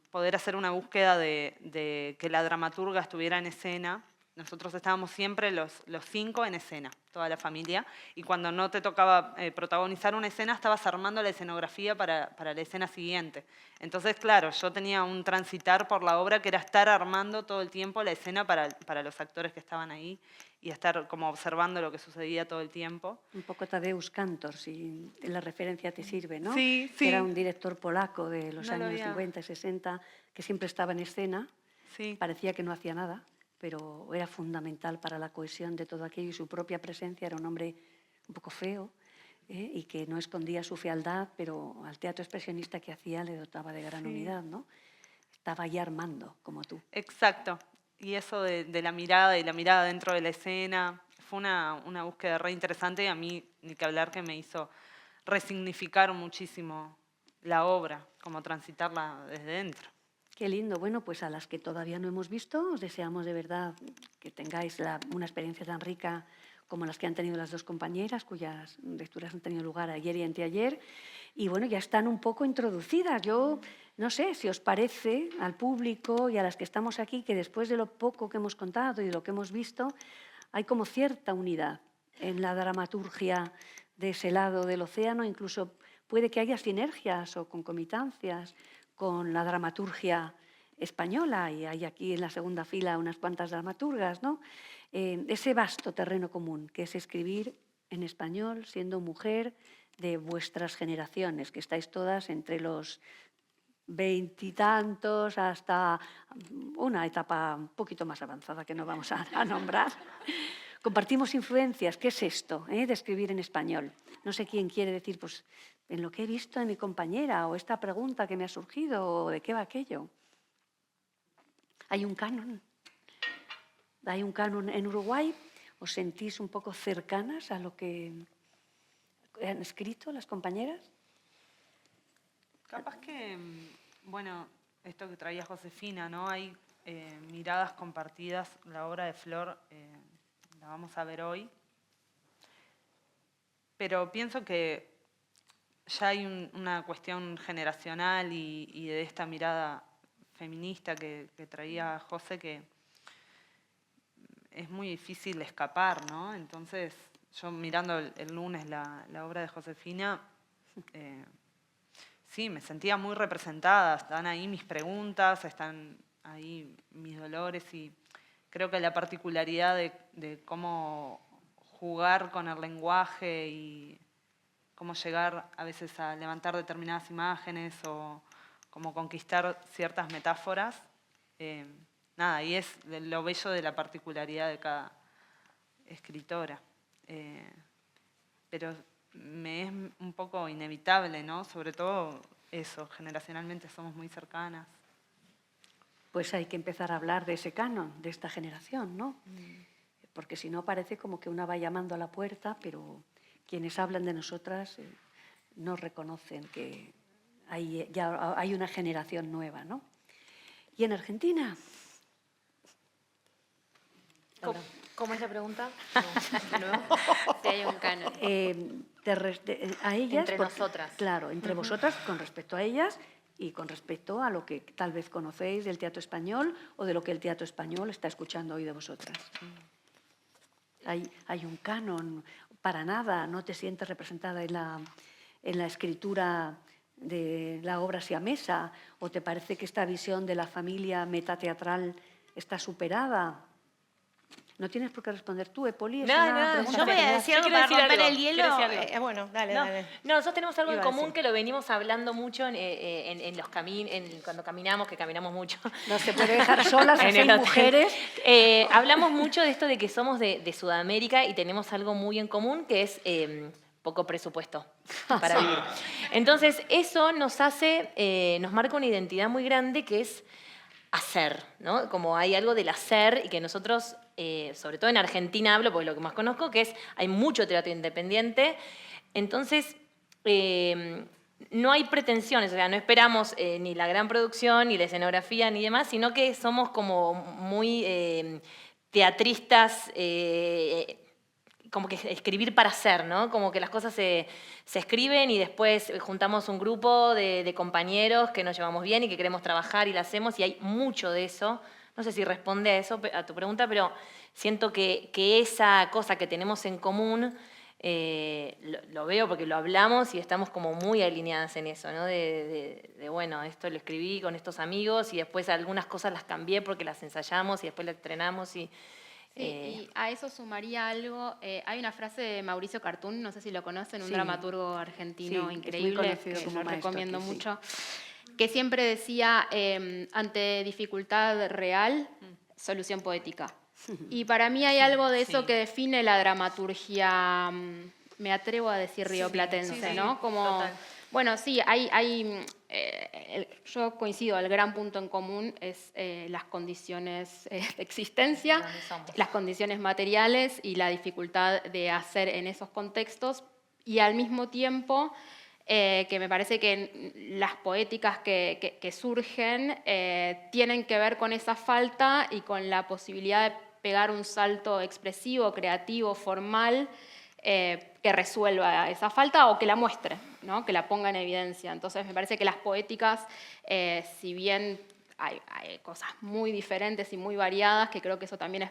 poder hacer una búsqueda de que la dramaturga estuviera en escena nosotros estábamos siempre los 5 en escena, toda la familia, y cuando no te tocaba protagonizar una escena, estabas armando la escenografía para la escena siguiente. Entonces, claro, yo tenía un transitar por la obra que era estar armando todo el tiempo la escena para los actores que estaban ahí y estar como observando lo que sucedía todo el tiempo. Un poco Tadeusz Kantor, si la referencia te sirve, ¿no? Sí, Que sí. era un director polaco de los No lo años había- 50 y 60, que siempre estaba en escena, Sí. parecía que no hacía nada, pero era fundamental para la cohesión de todo aquello y su propia presencia. Era un hombre un poco feo y que no escondía su fealdad, pero al teatro expresionista que hacía le dotaba de gran unidad, ¿no? Estaba ahí armando, como tú. Exacto. Y eso de la mirada y la mirada dentro de la escena, fue una búsqueda re interesante y a mí, ni que hablar, que me hizo resignificar muchísimo la obra, como transitarla desde dentro. Qué lindo. Bueno, pues a las que todavía no hemos visto, os deseamos de verdad que tengáis una experiencia tan rica como las que han tenido las dos compañeras, cuyas lecturas han tenido lugar ayer y anteayer. Y bueno, ya están un poco introducidas. Yo no sé si os parece al público y a las que estamos aquí que después de lo poco que hemos contado y de lo que hemos visto, hay como cierta unidad en la dramaturgia de ese lado del océano. Incluso puede que haya sinergias o concomitancias con la dramaturgia española, y hay aquí en la segunda fila unas cuantas dramaturgas, ¿no? Ese vasto terreno común que es escribir en español siendo mujer de vuestras generaciones, que estáis todas entre los 20 y tantos hasta una etapa un poquito más avanzada que no vamos a nombrar. Compartimos influencias. ¿Qué es esto de escribir en español? No sé quién quiere decir, pues, en lo que he visto en mi compañera, o esta pregunta que me ha surgido, o de qué va aquello. Hay un canon. Hay un canon en Uruguay. ¿Os sentís un poco cercanas a lo que han escrito las compañeras? Capaz que, bueno, esto que traía Josefina, ¿no? Hay miradas compartidas. La obra de Flor la vamos a ver hoy. Pero pienso que ya hay una cuestión generacional y de esta mirada feminista que traía José, que es muy difícil escapar, ¿no? Entonces, yo mirando el lunes la obra de Josefina, sí, me sentía muy representada. Están ahí mis preguntas, están ahí mis dolores, y creo que la particularidad de cómo jugar con el lenguaje y cómo llegar a veces a levantar determinadas imágenes o cómo conquistar ciertas metáforas, nada, y es lo bello de la particularidad de cada escritora. Pero me es un poco inevitable, ¿no? Sobre todo eso, generacionalmente somos muy cercanas. Pues hay que empezar a hablar de ese canon, de esta generación, ¿no? Porque si no parece como que una va llamando a la puerta, pero quienes hablan de nosotras no reconocen que ya hay una generación nueva, ¿no? ¿Y en Argentina? ¿Cómo es la pregunta? No. Si hay un canon. A ellas, Entre nosotras. Claro, entre vosotras con respecto a ellas y con respecto a lo que tal vez conocéis del teatro español o de lo que el teatro español está escuchando hoy de vosotras. Hay un canon, para nada, no te sientes representada en la escritura de la obra siamesa, o te parece que esta visión de la familia metateatral está superada. No tienes por qué responder tú, Poli. Es una pregunta Yo voy a general. decir algo quiero para decir romper algo, el hielo. quiero decir algo. Bueno, dale, No, dale. nosotros tenemos algo en Iba a común decir. que lo venimos hablando mucho en los cuando caminamos, que caminamos mucho. No se puede dejar solas a En el seis hotel. mujeres. Hablamos mucho de esto de que somos de Sudamérica y tenemos algo muy en común, que es poco presupuesto para vivir. Entonces, eso nos marca una identidad muy grande, que es hacer, ¿no? Como hay algo del hacer, y que nosotros, sobre todo en Argentina hablo, porque es lo que más conozco, que hay mucho teatro independiente. Entonces, no hay pretensiones, o sea, no esperamos ni la gran producción, ni la escenografía, ni demás, sino que somos como muy teatristas, como que escribir para hacer, ¿no? Como que las cosas se escriben y después juntamos un grupo de compañeros que nos llevamos bien y que queremos trabajar y lo hacemos, y hay mucho de eso, no sé si responde a eso, a tu pregunta, pero siento que esa cosa que tenemos en común, lo veo porque lo hablamos y estamos como muy alineadas en eso, ¿no? Bueno, esto lo escribí con estos amigos y después algunas cosas las cambié porque las ensayamos y después las estrenamos y... Sí, y a eso sumaría algo. Hay una frase de Mauricio Cartún, no sé si lo conocen, un Sí. dramaturgo argentino Sí, es muy increíble, conocido que como lo maestro recomiendo aquí, sí. mucho, que siempre decía, ante dificultad real, solución poética. Y para mí hay algo de eso sí. que define la dramaturgia, me atrevo a decir rioplatense, sí, ¿no? Como, total. bueno, sí, yo coincido, el gran punto en común es las condiciones de existencia, Donde somos. las condiciones materiales y la dificultad de hacer en esos contextos, y al mismo tiempo que me parece que las poéticas que surgen tienen que ver con esa falta y con la posibilidad de pegar un salto expresivo, creativo, formal, que resuelva esa falta o que la muestre, ¿no? Que la ponga en evidencia. Entonces me parece que las poéticas, si bien hay cosas muy diferentes y muy variadas, que creo que eso también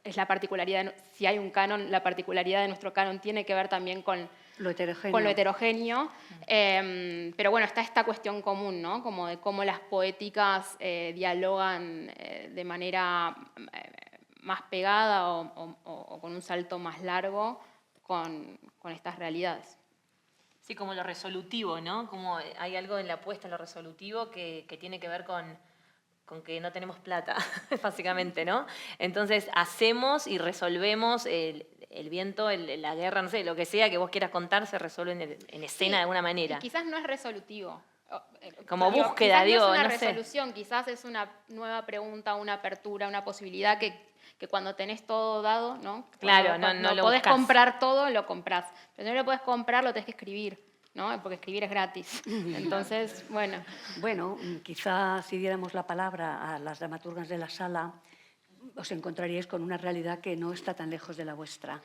es la particularidad, si hay un canon, la particularidad de nuestro canon tiene que ver también con Lo heterogéneo. con lo heterogéneo, pero bueno, está esta cuestión común, ¿no? Como de cómo las poéticas dialogan de manera más pegada o con un salto más largo con estas realidades. Sí, como lo resolutivo, ¿no? Como hay algo en la apuesta en lo resolutivo que tiene que ver con que no tenemos plata, básicamente, ¿no? Entonces hacemos y resolvemos el viento, la guerra, no sé, lo que sea que vos quieras contar se resuelve en escena de alguna manera. Y quizás no es resolutivo. Como búsqueda, digo, no es una no sé. resolución, quizás es una nueva pregunta, una apertura, una posibilidad que cuando tenés todo dado, ¿no? Claro, Cuando no lo podés buscás. comprar todo, lo comprás. Pero no lo podés comprar, lo tenés que escribir, ¿no? Porque escribir es gratis. Entonces, bueno. Bueno, quizá si diéramos la palabra a las dramaturgas de la sala, os encontraríais con una realidad que no está tan lejos de la vuestra,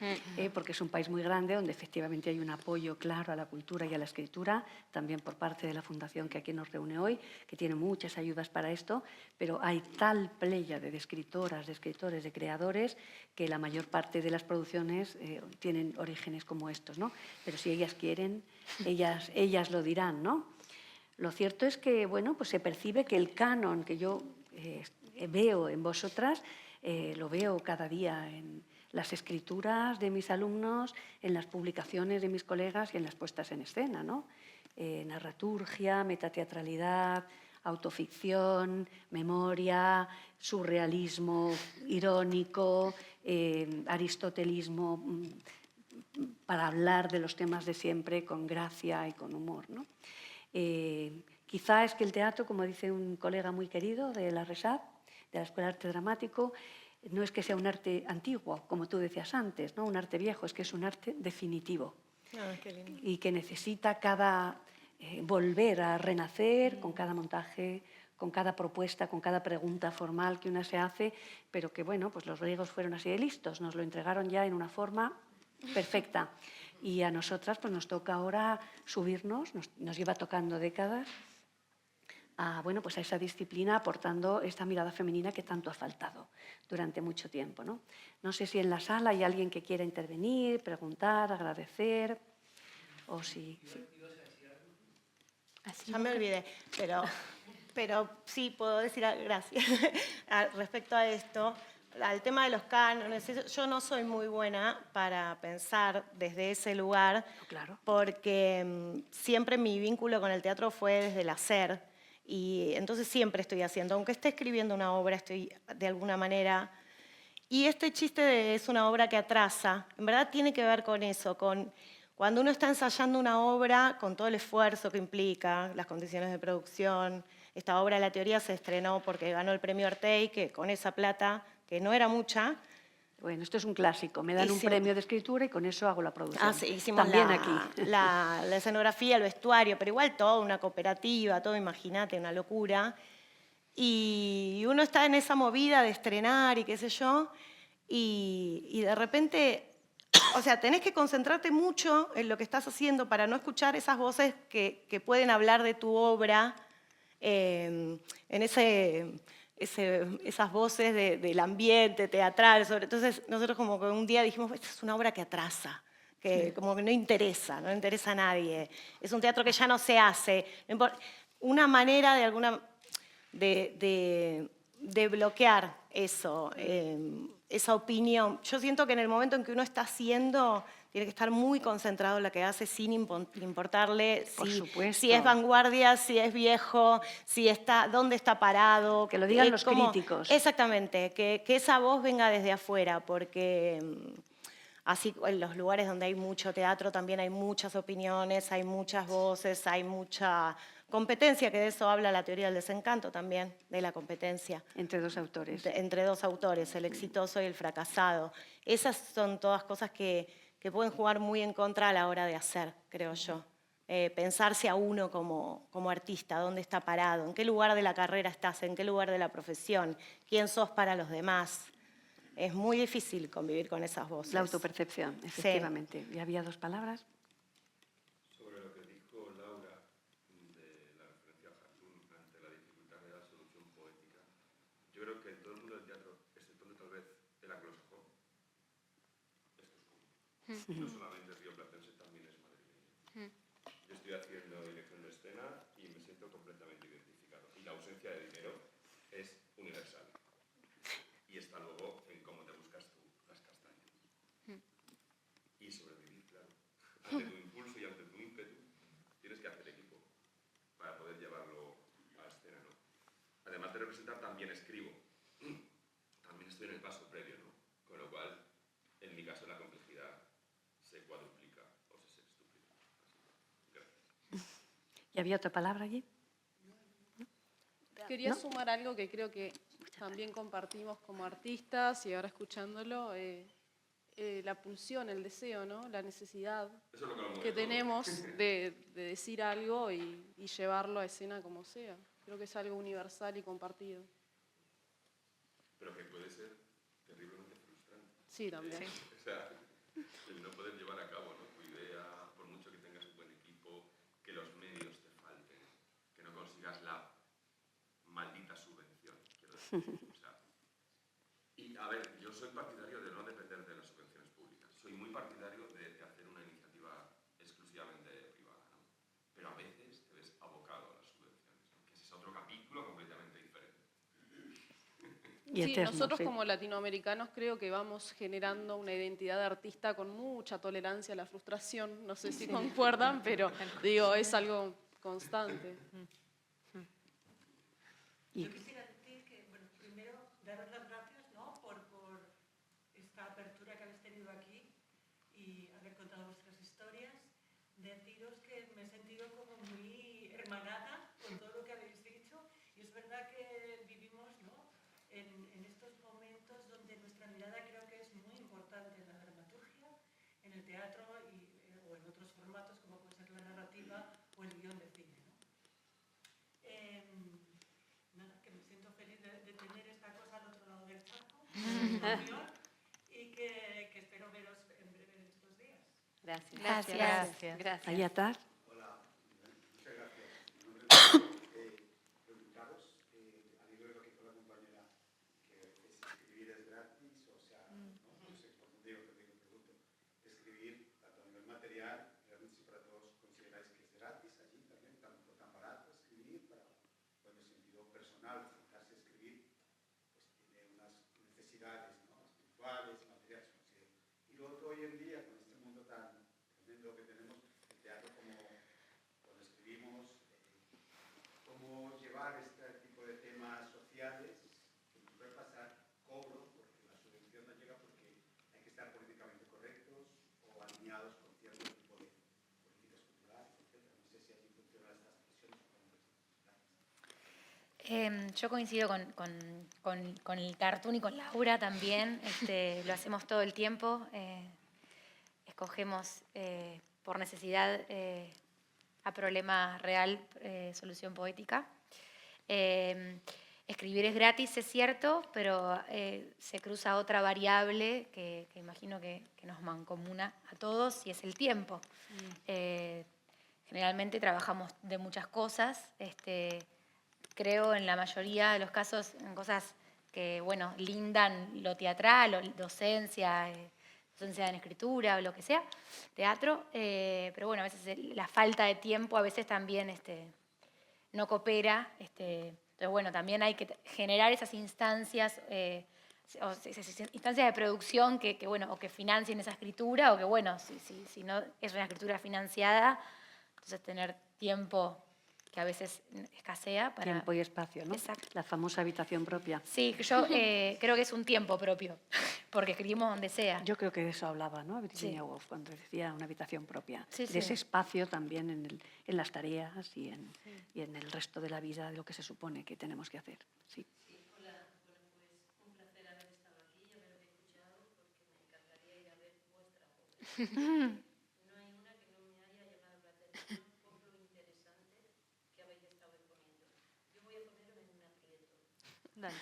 porque es un país muy grande donde efectivamente hay un apoyo claro a la cultura y a la escritura, también por parte de la fundación que aquí nos reúne hoy, que tiene muchas ayudas para esto, pero hay tal pléyade de escritoras, de escritores, de creadores, que la mayor parte de las producciones tienen orígenes como estos, ¿no? Pero si ellas quieren, ellas lo dirán, ¿no? Lo cierto es que, bueno, pues se percibe que el canon que yo veo en vosotras, lo veo cada día en las escrituras de mis alumnos, en las publicaciones de mis colegas y en las puestas en escena, ¿no? Narraturgia, metateatralidad, autoficción, memoria, surrealismo irónico, aristotelismo, para hablar de los temas de siempre con gracia y con humor, ¿no? Quizá es que el teatro, como dice un colega muy querido de la RESAD, de la Escuela de Arte Dramático, no es que sea un arte antiguo, como tú decías antes, ¿no? Un arte viejo, es que es un arte definitivo. Qué lindo. Y que necesita volver a renacer con cada montaje, con cada propuesta, con cada pregunta formal que una se hace, pero que, bueno, pues los griegos fueron así de listos, nos lo entregaron ya en una forma perfecta. Y a nosotras pues nos toca ahora subirnos, nos lleva tocando décadas, bueno, pues a esa disciplina, aportando esta mirada femenina que tanto ha faltado durante mucho tiempo, ¿no? No sé si en la sala hay alguien que quiera intervenir, preguntar, agradecer, o si... Ya me olvidé, pero sí puedo decir gracias. Respecto a esto, al tema de los cánones, yo no soy muy buena para pensar desde ese lugar, Claro. porque siempre mi vínculo con el teatro fue desde el hacer, y entonces siempre estoy haciendo, aunque esté escribiendo una obra, estoy de alguna manera... Y este chiste es una obra que atrasa, en verdad tiene que ver con eso, con cuando uno está ensayando una obra, con todo el esfuerzo que implica, las condiciones de producción. Esta obra, La Teoría, se estrenó porque ganó el premio Artey, que con esa plata, que no era mucha... Bueno, esto es un clásico, me dan un premio de escritura y con eso hago la producción. Sí, hicimos también aquí. La escenografía, el vestuario, pero igual todo, una cooperativa, todo, imagínate, una locura. Y uno está en esa movida de estrenar y qué sé yo, y de repente, o sea, tenés que concentrarte mucho en lo que estás haciendo para no escuchar esas voces que pueden hablar de tu obra en ese esas voces del ambiente teatral. Entonces nosotros como que un día dijimos, esta es una obra que atrasa, que como que no interesa a nadie. Es un teatro que ya no se hace. Una manera de bloquear eso, esa opinión. Yo siento que en el momento en que uno está haciendo, tiene que estar muy concentrado en lo que hace sin importarle si es vanguardia, si es viejo, dónde está parado. Que lo digan los críticos. Exactamente, que esa voz venga desde afuera, porque así en los lugares donde hay mucho teatro también hay muchas opiniones, hay muchas voces, hay mucha competencia, que de eso habla la teoría del desencanto también, de la competencia. Entre dos autores. Entre dos autores, el exitoso y el fracasado. Esas son todas cosas que pueden jugar muy en contra a la hora de hacer, creo yo. Pensarse a uno como artista, dónde está parado, en qué lugar de la carrera estás, en qué lugar de la profesión, quién sos para los demás. Es muy difícil convivir con esas voces. La autopercepción, efectivamente. ¿Y había dos palabras? Sobre lo que dijo Laura de la referencia a Jatún ante la dificultad de la solución poética, yo creo que todo el mundo del teatro, exceptuando tal vez el anglosajón, esto es común. No solamente es rioplatense, también es madrileño. Yo estoy haciendo dirección de escena y me siento completamente identificado. Y la ausencia de dinero es universal. Y está luego en cómo te buscas tú las castañas. Y sobrevivir, claro. Ante tu impulso y ante tu ímpetu, tienes que hacer equipo para poder llevarlo a la escena, ¿no? Además de representar, también escribo. También estoy en el paso previo, ¿no? Con lo cual, en mi caso, la complejidad se cuadruplica o se sextuplica. Gracias. ¿Y había otra palabra allí? Quería sumar algo que creo que también compartimos como artistas y ahora escuchándolo, la pulsión, el deseo, ¿no? La necesidad que tenemos de decir algo y llevarlo a escena como sea. Creo que es algo universal y compartido. Pero que puede ser terriblemente frustrante. Sí, también. O sea, el no poder llevar a cabo, ¿no?, tu idea, por mucho que tengas un buen equipo, que los medios te falten, que no consigas la maldita subvención, quiero decir. O sea, y a ver, yo soy partidario de no depender de las subvenciones públicas. Soy muy partidario de hacer una iniciativa exclusivamente privada, ¿no? Pero a veces te ves abocado a las subvenciones, ¿no?, que ese es otro capítulo completamente diferente. Y Sí, eterno, nosotros sí. como latinoamericanos creo que vamos generando una identidad de artista con mucha tolerancia a la frustración. No sé si concuerdan, pero digo, es algo constante. Y- Yo quisiera decir que, bueno, primero, daros las gracias, ¿no?, por esta apertura que habéis tenido aquí y haber contado vuestras historias. Deciros que me he sentido como muy hermanada con todo lo que habéis dicho y es verdad que vivimos, ¿no?, en estos momentos donde nuestra mirada creo que es muy importante en la dramaturgia, en el teatro o en otros formatos como puede ser la narrativa o el guión de cine, ¿no? Nada, que me siento feliz de tener esta cosa al otro lado del charco, y que espero veros en breve en estos días. Gracias. Gracias. ¿Ahí atrás? Hola, muchas gracias. Mi nombre es preguntaros, al hilo de lo que dijo la compañera, que escribir es gratis, o sea, no sé por dónde digo, pero pregunto, escribir tanto a nivel material, realmente si para todos consideráis que es gratis allí también, tan barato escribir, bueno, en sentido personal, sentarse a escribir, pues tiene unas necesidades, ¿no?, espirituales, materiales, y lo otro hoy en día, con este mundo tan tremendo que tenemos, el teatro como cuando escribimos, cómo llevar este tipo de temas sociales, que puede pasar cobro, porque la subvención no llega porque hay que estar políticamente correctos o alineados con cierto tipo de políticas culturales, etc. No sé si allí funcionan estas presiones o cómo. Yo coincido con el cartoon y con Laura también. Lo hacemos todo el tiempo. Escogemos por necesidad a problema real solución poética. Escribir es gratis, es cierto, pero se cruza otra variable que imagino que nos mancomuna a todos y es el tiempo. Generalmente trabajamos de muchas cosas. creo en la mayoría de los casos en cosas que, bueno, lindan lo teatral, o docencia, docencia en escritura o lo que sea, teatro, pero bueno, a veces la falta de tiempo a veces también no coopera. Entonces, bueno, también hay que generar esas instancias, instancias de producción que, bueno, o que financien esa escritura, o que, bueno, si no es una escritura financiada, entonces tener tiempo que a veces escasea para... Tiempo y espacio, ¿no? Exacto. La famosa habitación propia. Sí, yo creo que es un tiempo propio, porque escribimos donde sea. Yo creo que de eso hablaba, ¿no? Virginia Sí. Woolf, cuando decía una habitación propia. Sí, De sí. ese espacio también en las tareas y en el resto de la vida, de lo que se supone que tenemos que hacer. Sí. Un placer haber estado aquí y haberme escuchado, porque me encantaría ir a ver vuestra obra. No hay una que no me haya llamado la atención por lo interesante que habéis estado exponiendo. Yo voy a ponerme en un aprieto. Dale.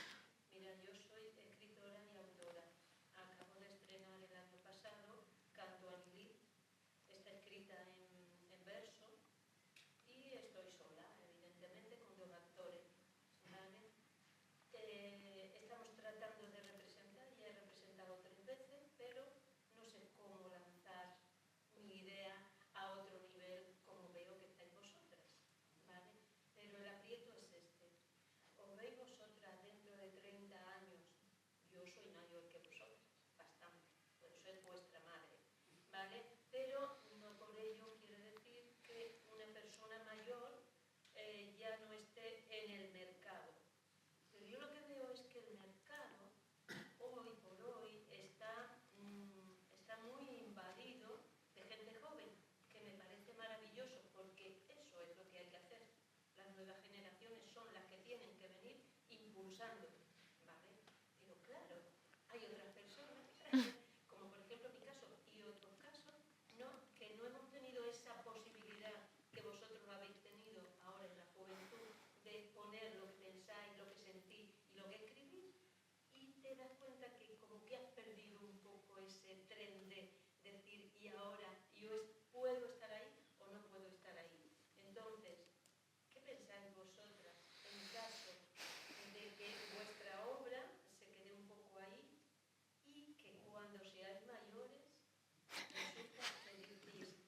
Mira, yo soy escritora y autora. Acabo de estrenar el año pasado Canto a Lilith. Está escrita en verso y estoy sola, evidentemente, con 2 actores. ¿Vale? Estamos tratando de representar, ya he representado 3 veces, pero no sé cómo lanzar mi idea a otro nivel, como veo que estáis vosotras, ¿vale? Pero el aprieto es este. ¿Os veis vosotras dentro de 30 años? Yo soy mayor que vosotras, bastante, por eso es vuestra madre, ¿vale? Pero no por ello quiere decir que una persona mayor ya no esté en el mercado. Pero yo lo que veo es que el mercado, hoy por hoy, está muy invadido de gente joven, que me parece maravilloso, porque eso es lo que hay que hacer. Las nuevas generaciones son las que tienen que venir impulsando, ¿vale? Pero claro, hay otras personas, como por ejemplo mi caso y otros casos, que no hemos tenido esa posibilidad que vosotros habéis tenido ahora en la juventud de poner lo que pensáis, lo que sentís y lo que escribís, y te das cuenta que como que has perdido un poco ese tren de decir, y ahora yo puedo estar ahí o no puedo estar ahí. Entonces, ¿qué pensáis vosotras en caso de que vuestra obra se quede un poco ahí y que cuando seáis mayores resulta que decís,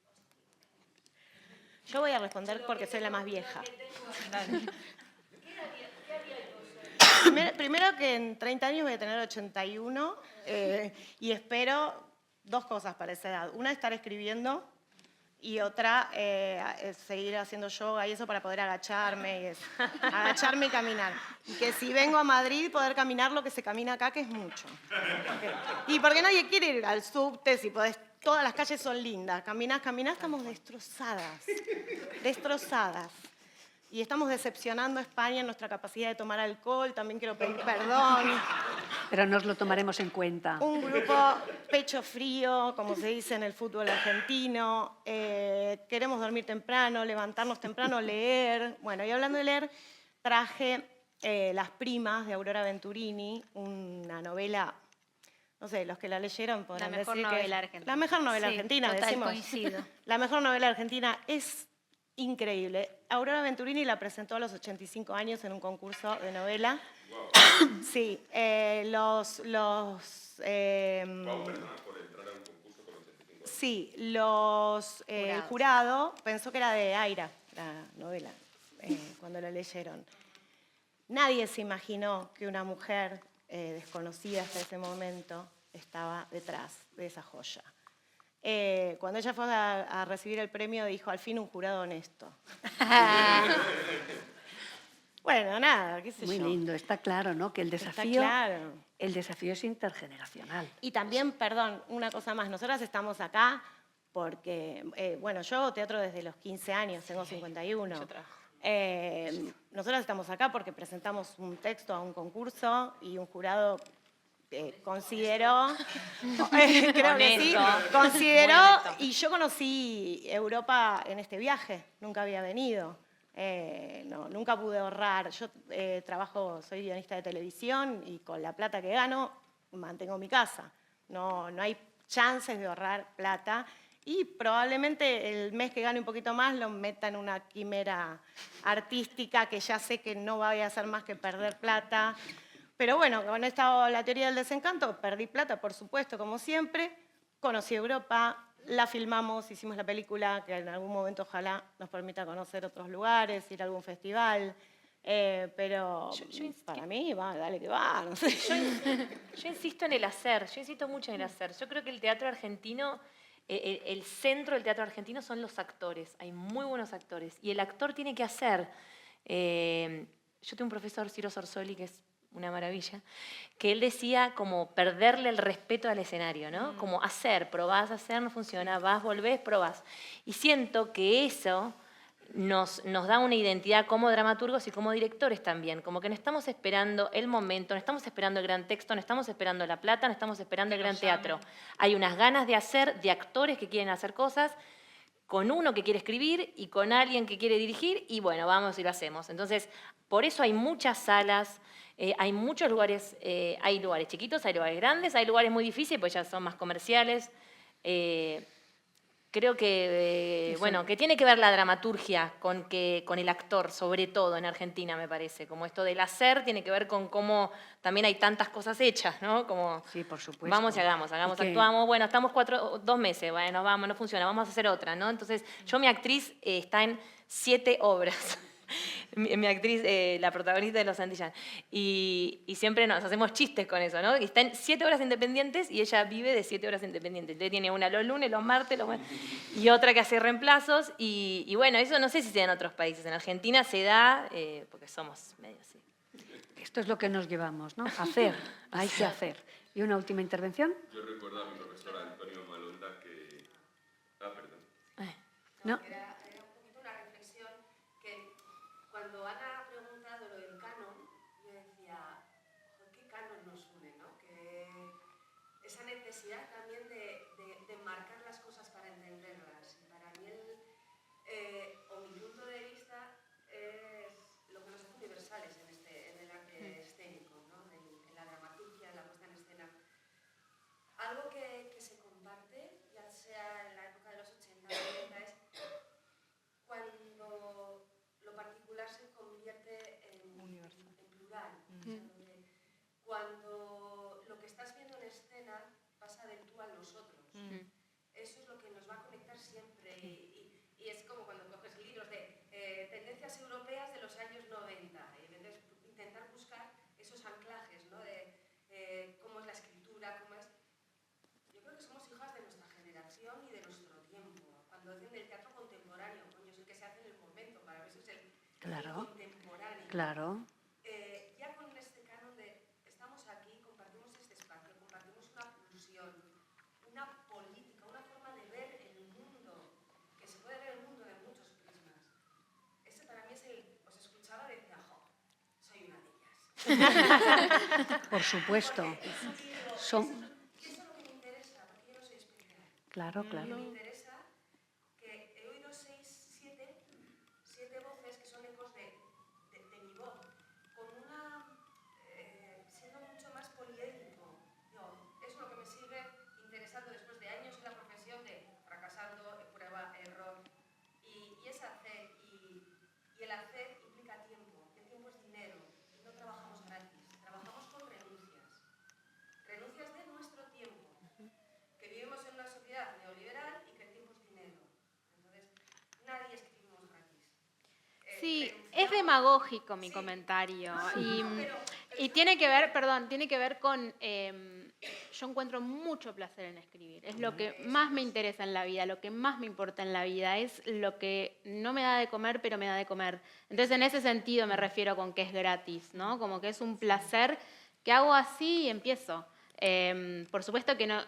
Yo voy a responder porque soy la más vieja. ¿qué haríais vosotros? Primero que en 30 años voy a tener 81 y espero 2 cosas para esa edad. Una, estar escribiendo, y otra, seguir haciendo yoga y eso para poder agacharme y caminar. Y que si vengo a Madrid, poder caminar lo que se camina acá, que es mucho. Y porque nadie quiere ir al subte, si podés, todas las calles son lindas. Caminás, estamos destrozadas. Y estamos decepcionando a España en nuestra capacidad de tomar alcohol. También quiero pedir perdón. Pero nos lo tomaremos en cuenta. Un grupo pecho frío, como se dice en el fútbol argentino. Queremos dormir temprano, levantarnos temprano, leer. Bueno, y hablando de leer, traje Las primas de Aurora Venturini, una novela, no sé, los que la leyeron podrán decir que... La mejor novela argentina. La mejor novela Sí, argentina, total, decimos. coincido. La mejor novela argentina es increíble. Aurora Venturini la presentó a los 85 años en un concurso de novela. Sí, sí, el jurado pensó que era de Aira, la novela, cuando la leyeron. Nadie se imaginó que una mujer desconocida hasta ese momento estaba detrás de esa joya. Cuando ella fue a recibir el premio, dijo, al fin un jurado honesto. Bueno, nada, qué sé Muy yo. lindo, está claro, ¿no? Que el Está desafío, claro. el desafío es intergeneracional. Y también, perdón, una cosa más. Nosotras estamos acá porque, bueno, yo hago teatro desde los 15 años, tengo 51. Nosotras estamos acá porque presentamos un texto a un concurso y un jurado consideró, creo que sí, consideró, y yo conocí Europa en este viaje, nunca había venido. No, nunca pude ahorrar. Yo soy guionista de televisión y con la plata que gano mantengo mi casa. No hay chances de ahorrar plata y probablemente el mes que gane un poquito más lo meta en una quimera artística que ya sé que no voy a hacer más que perder plata. Pero bueno, con la teoría del desencanto, perdí plata, por supuesto, como siempre. Conocí Europa, la filmamos, hicimos la película, que en algún momento ojalá nos permita conocer otros lugares, ir a algún festival. Pero para mí, va, dale que va, no sé. Yo insisto en el hacer, yo insisto mucho en el hacer. Yo creo que el teatro argentino, el centro del teatro argentino son los actores. Hay muy buenos actores. Y el actor tiene que hacer. Yo tengo un profesor, Ciro Sorsoli, que es una maravilla, que él decía como perderle el respeto al escenario, ¿no? Como hacer, probás, hacer, no funciona, vas, volvés, probás. Y siento que eso nos da una identidad como dramaturgos y como directores también, como que no estamos esperando el momento, no estamos esperando el gran texto, no estamos esperando la plata, no estamos esperando el gran teatro. Hay unas ganas de hacer, de actores que quieren hacer cosas, con uno que quiere escribir y con alguien que quiere dirigir, y bueno, vamos y lo hacemos. Entonces, por eso hay muchas salas, hay muchos lugares, hay lugares chiquitos, hay lugares grandes, hay lugares muy difíciles, pues ya son más comerciales. Creo que, bueno, que tiene que ver la dramaturgia con el actor, sobre todo en Argentina, me parece. Como esto del hacer tiene que ver con cómo también hay tantas cosas hechas, ¿no? Como, Sí, por supuesto. vamos y hagamos, actuamos, bueno, estamos 2 meses, bueno, vamos, no funciona, vamos a hacer otra, ¿no? Entonces, mi actriz está en 7 obras. Mi actriz, la protagonista de Los Santillán. Y siempre nos hacemos chistes con eso, ¿no? Y está en 7 obras independientes y ella vive de 7 obras independientes. Entonces tiene una los lunes, los martes, y otra que hace reemplazos. Y bueno, eso no sé si se da en otros países. En Argentina se da, porque somos medio así. Esto es lo que nos llevamos, ¿no? Hacer, hay que hacer. ¿Y una última intervención? Yo recuerdo a mi profesor Antonio Malonda que... perdón. ¿No? Era un poquito una reflexión que cuando Ana ha preguntado lo del canon, yo decía, joder, ¿qué canon nos une, no? Que esa necesidad también de marcar las cosas para entenderlas. Y para mí, o mi punto de vista, es lo que nos hace universales en el arte escénico, ¿no? En la dramaturgia, en la puesta en escena. Algo que se comparte, ya sea en la época de los 80 o 90, es cuando lo particular se convierte en plural. Cuando lo que estás viendo en escena pasa del tú al nosotros. Eso es lo que nos va a conectar siempre. Y es como cuando coges libros de tendencias europeas de los años 90 y intentar buscar esos anclajes, ¿no? De cómo es la escritura, cómo es... Yo creo que somos hijas de nuestra generación y de nuestro tiempo. Cuando dicen del teatro contemporáneo, coño, es el que se hace en el momento, para eso es el contemporáneo. Claro. Ya con este canon de estamos aquí, compartimos este espacio, compartimos una pulsión, una política, una forma de ver el mundo, que se puede ver el mundo de muchos prismas. Ese para mí es os escuchaba y decía, jo, soy una de ellas. Por supuesto. Eso es lo que me interesa, porque yo no soy especial. Claro, claro. Me interesa que he oído 7 voces que son ecos de mi voz, con siendo mucho más poliédrico. Es lo que me sigue interesando después de años en la profesión de fracasando, prueba, error, y es hacer, y el hacer implica tiempo, y el tiempo es dinero, y no trabajamos gratis, trabajamos con renuncias de nuestro tiempo, que vivimos en una sociedad neoliberal y que el tiempo es dinero. Entonces, nadie escribimos gratis. Sí, es demagógico mi comentario. Y tiene que ver, con... yo encuentro mucho placer en escribir. Es lo que más me interesa en la vida, lo que más me importa en la vida. Es lo que no me da de comer, pero me da de comer. Entonces, en ese sentido me refiero con que es gratis, ¿no? Como que es un placer que hago así y empiezo. Por supuesto que no...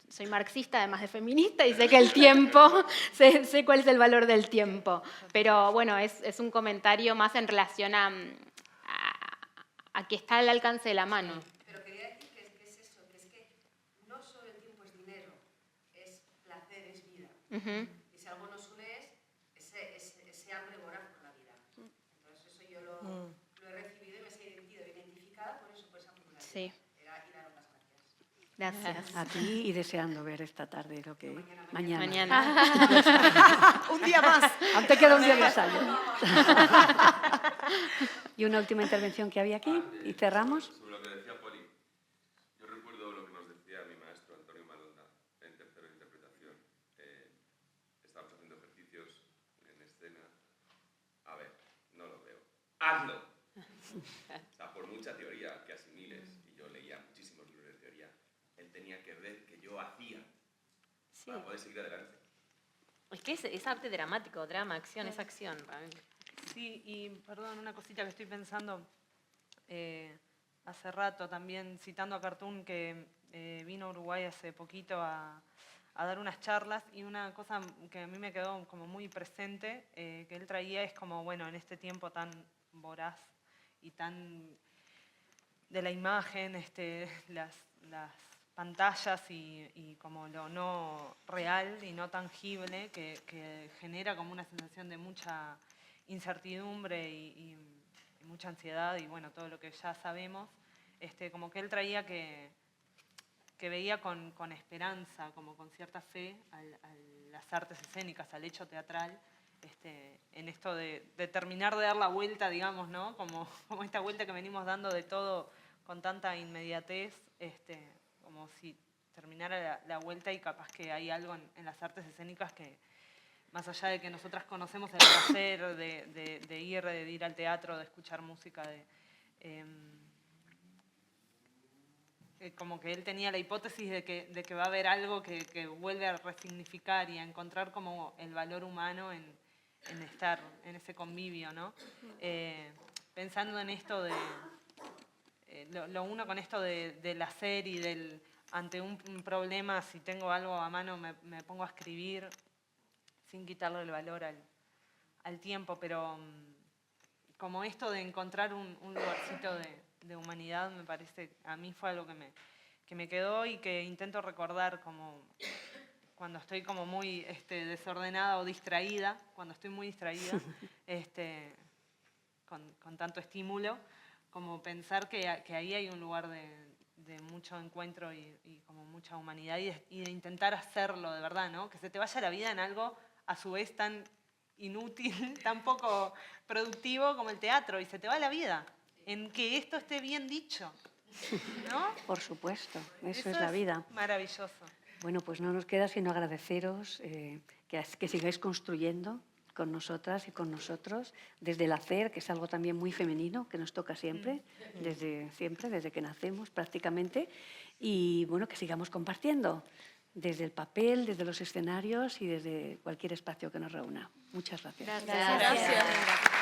Soy marxista, además de feminista, y sé que el tiempo, sé cuál es el valor del tiempo. Pero bueno, es un comentario más en relación a que está al alcance de la mano. Pero quería decir que es eso, que es que no solo el tiempo es dinero, es placer, es vida. Y si algo nos une es ese hambre voraz por la vida. Entonces eso yo lo he recibido y me he sentido identificada por eso, por esa pluralidad. Sí. Y daros las gracias. Gracias. A ti y deseando ver esta tarde lo que mañana. Un día más. Aún te queda un día de ensayo. Y una última intervención que había aquí y cerramos. Sobre lo que decía Poli, yo recuerdo lo que nos decía mi maestro Antonio Malonda en tercero de interpretación. Estábamos haciendo ejercicios en escena. A ver, no lo veo. ¡Hazlo! O sea, por mucha teoría que asimiles, y yo leía muchísimos libros de teoría, él tenía que ver que yo hacía para poder seguir adelante. Es que es arte dramático, drama, acción, es acción. Para mí. Sí, y perdón, una cosita que estoy pensando hace rato también, citando a Cartoon, que vino a Uruguay hace poquito a dar unas charlas, y una cosa que a mí me quedó como muy presente, que él traía es como, bueno, en este tiempo tan voraz y tan de la imagen, las pantallas y como lo no real y no tangible, que genera como una sensación de mucha incertidumbre y mucha ansiedad y bueno, todo lo que ya sabemos, como que él traía que veía con esperanza, como con cierta fe a las artes escénicas, al hecho teatral, en esto de terminar de dar la vuelta, digamos, ¿no? Como esta vuelta que venimos dando de todo con tanta inmediatez, como si terminara la vuelta y capaz que hay algo en las artes escénicas que, más allá de que nosotras conocemos el placer de ir al teatro, de escuchar música, como que él tenía la hipótesis de que va a haber algo que vuelve a resignificar y a encontrar como el valor humano en estar en ese convivio, ¿no? Pensando en esto lo uno con esto del hacer y del ante un problema, si tengo algo a mano me pongo a escribir sin quitarle el valor al tiempo, pero como esto de encontrar un lugarcito de humanidad, me parece, a mí fue algo que me quedó y que intento recordar como cuando estoy como muy desordenada o distraída, cuando estoy muy distraída, con tanto estímulo, como pensar que ahí hay un lugar de mucho encuentro y como mucha humanidad y de intentar hacerlo de verdad, ¿no? Que se te vaya la vida en algo a su vez tan inútil, tan poco productivo como el teatro, y se te va la vida en que esto esté bien dicho, ¿no? Por supuesto, eso es la vida. Maravilloso. Bueno, pues no nos queda sino agradeceros que sigáis construyendo con nosotras y con nosotros, desde el hacer, que es algo también muy femenino, que nos toca siempre, desde que nacemos prácticamente, y bueno, que sigamos compartiendo desde el papel, desde los escenarios y desde cualquier espacio que nos reúna. Muchas gracias. Gracias.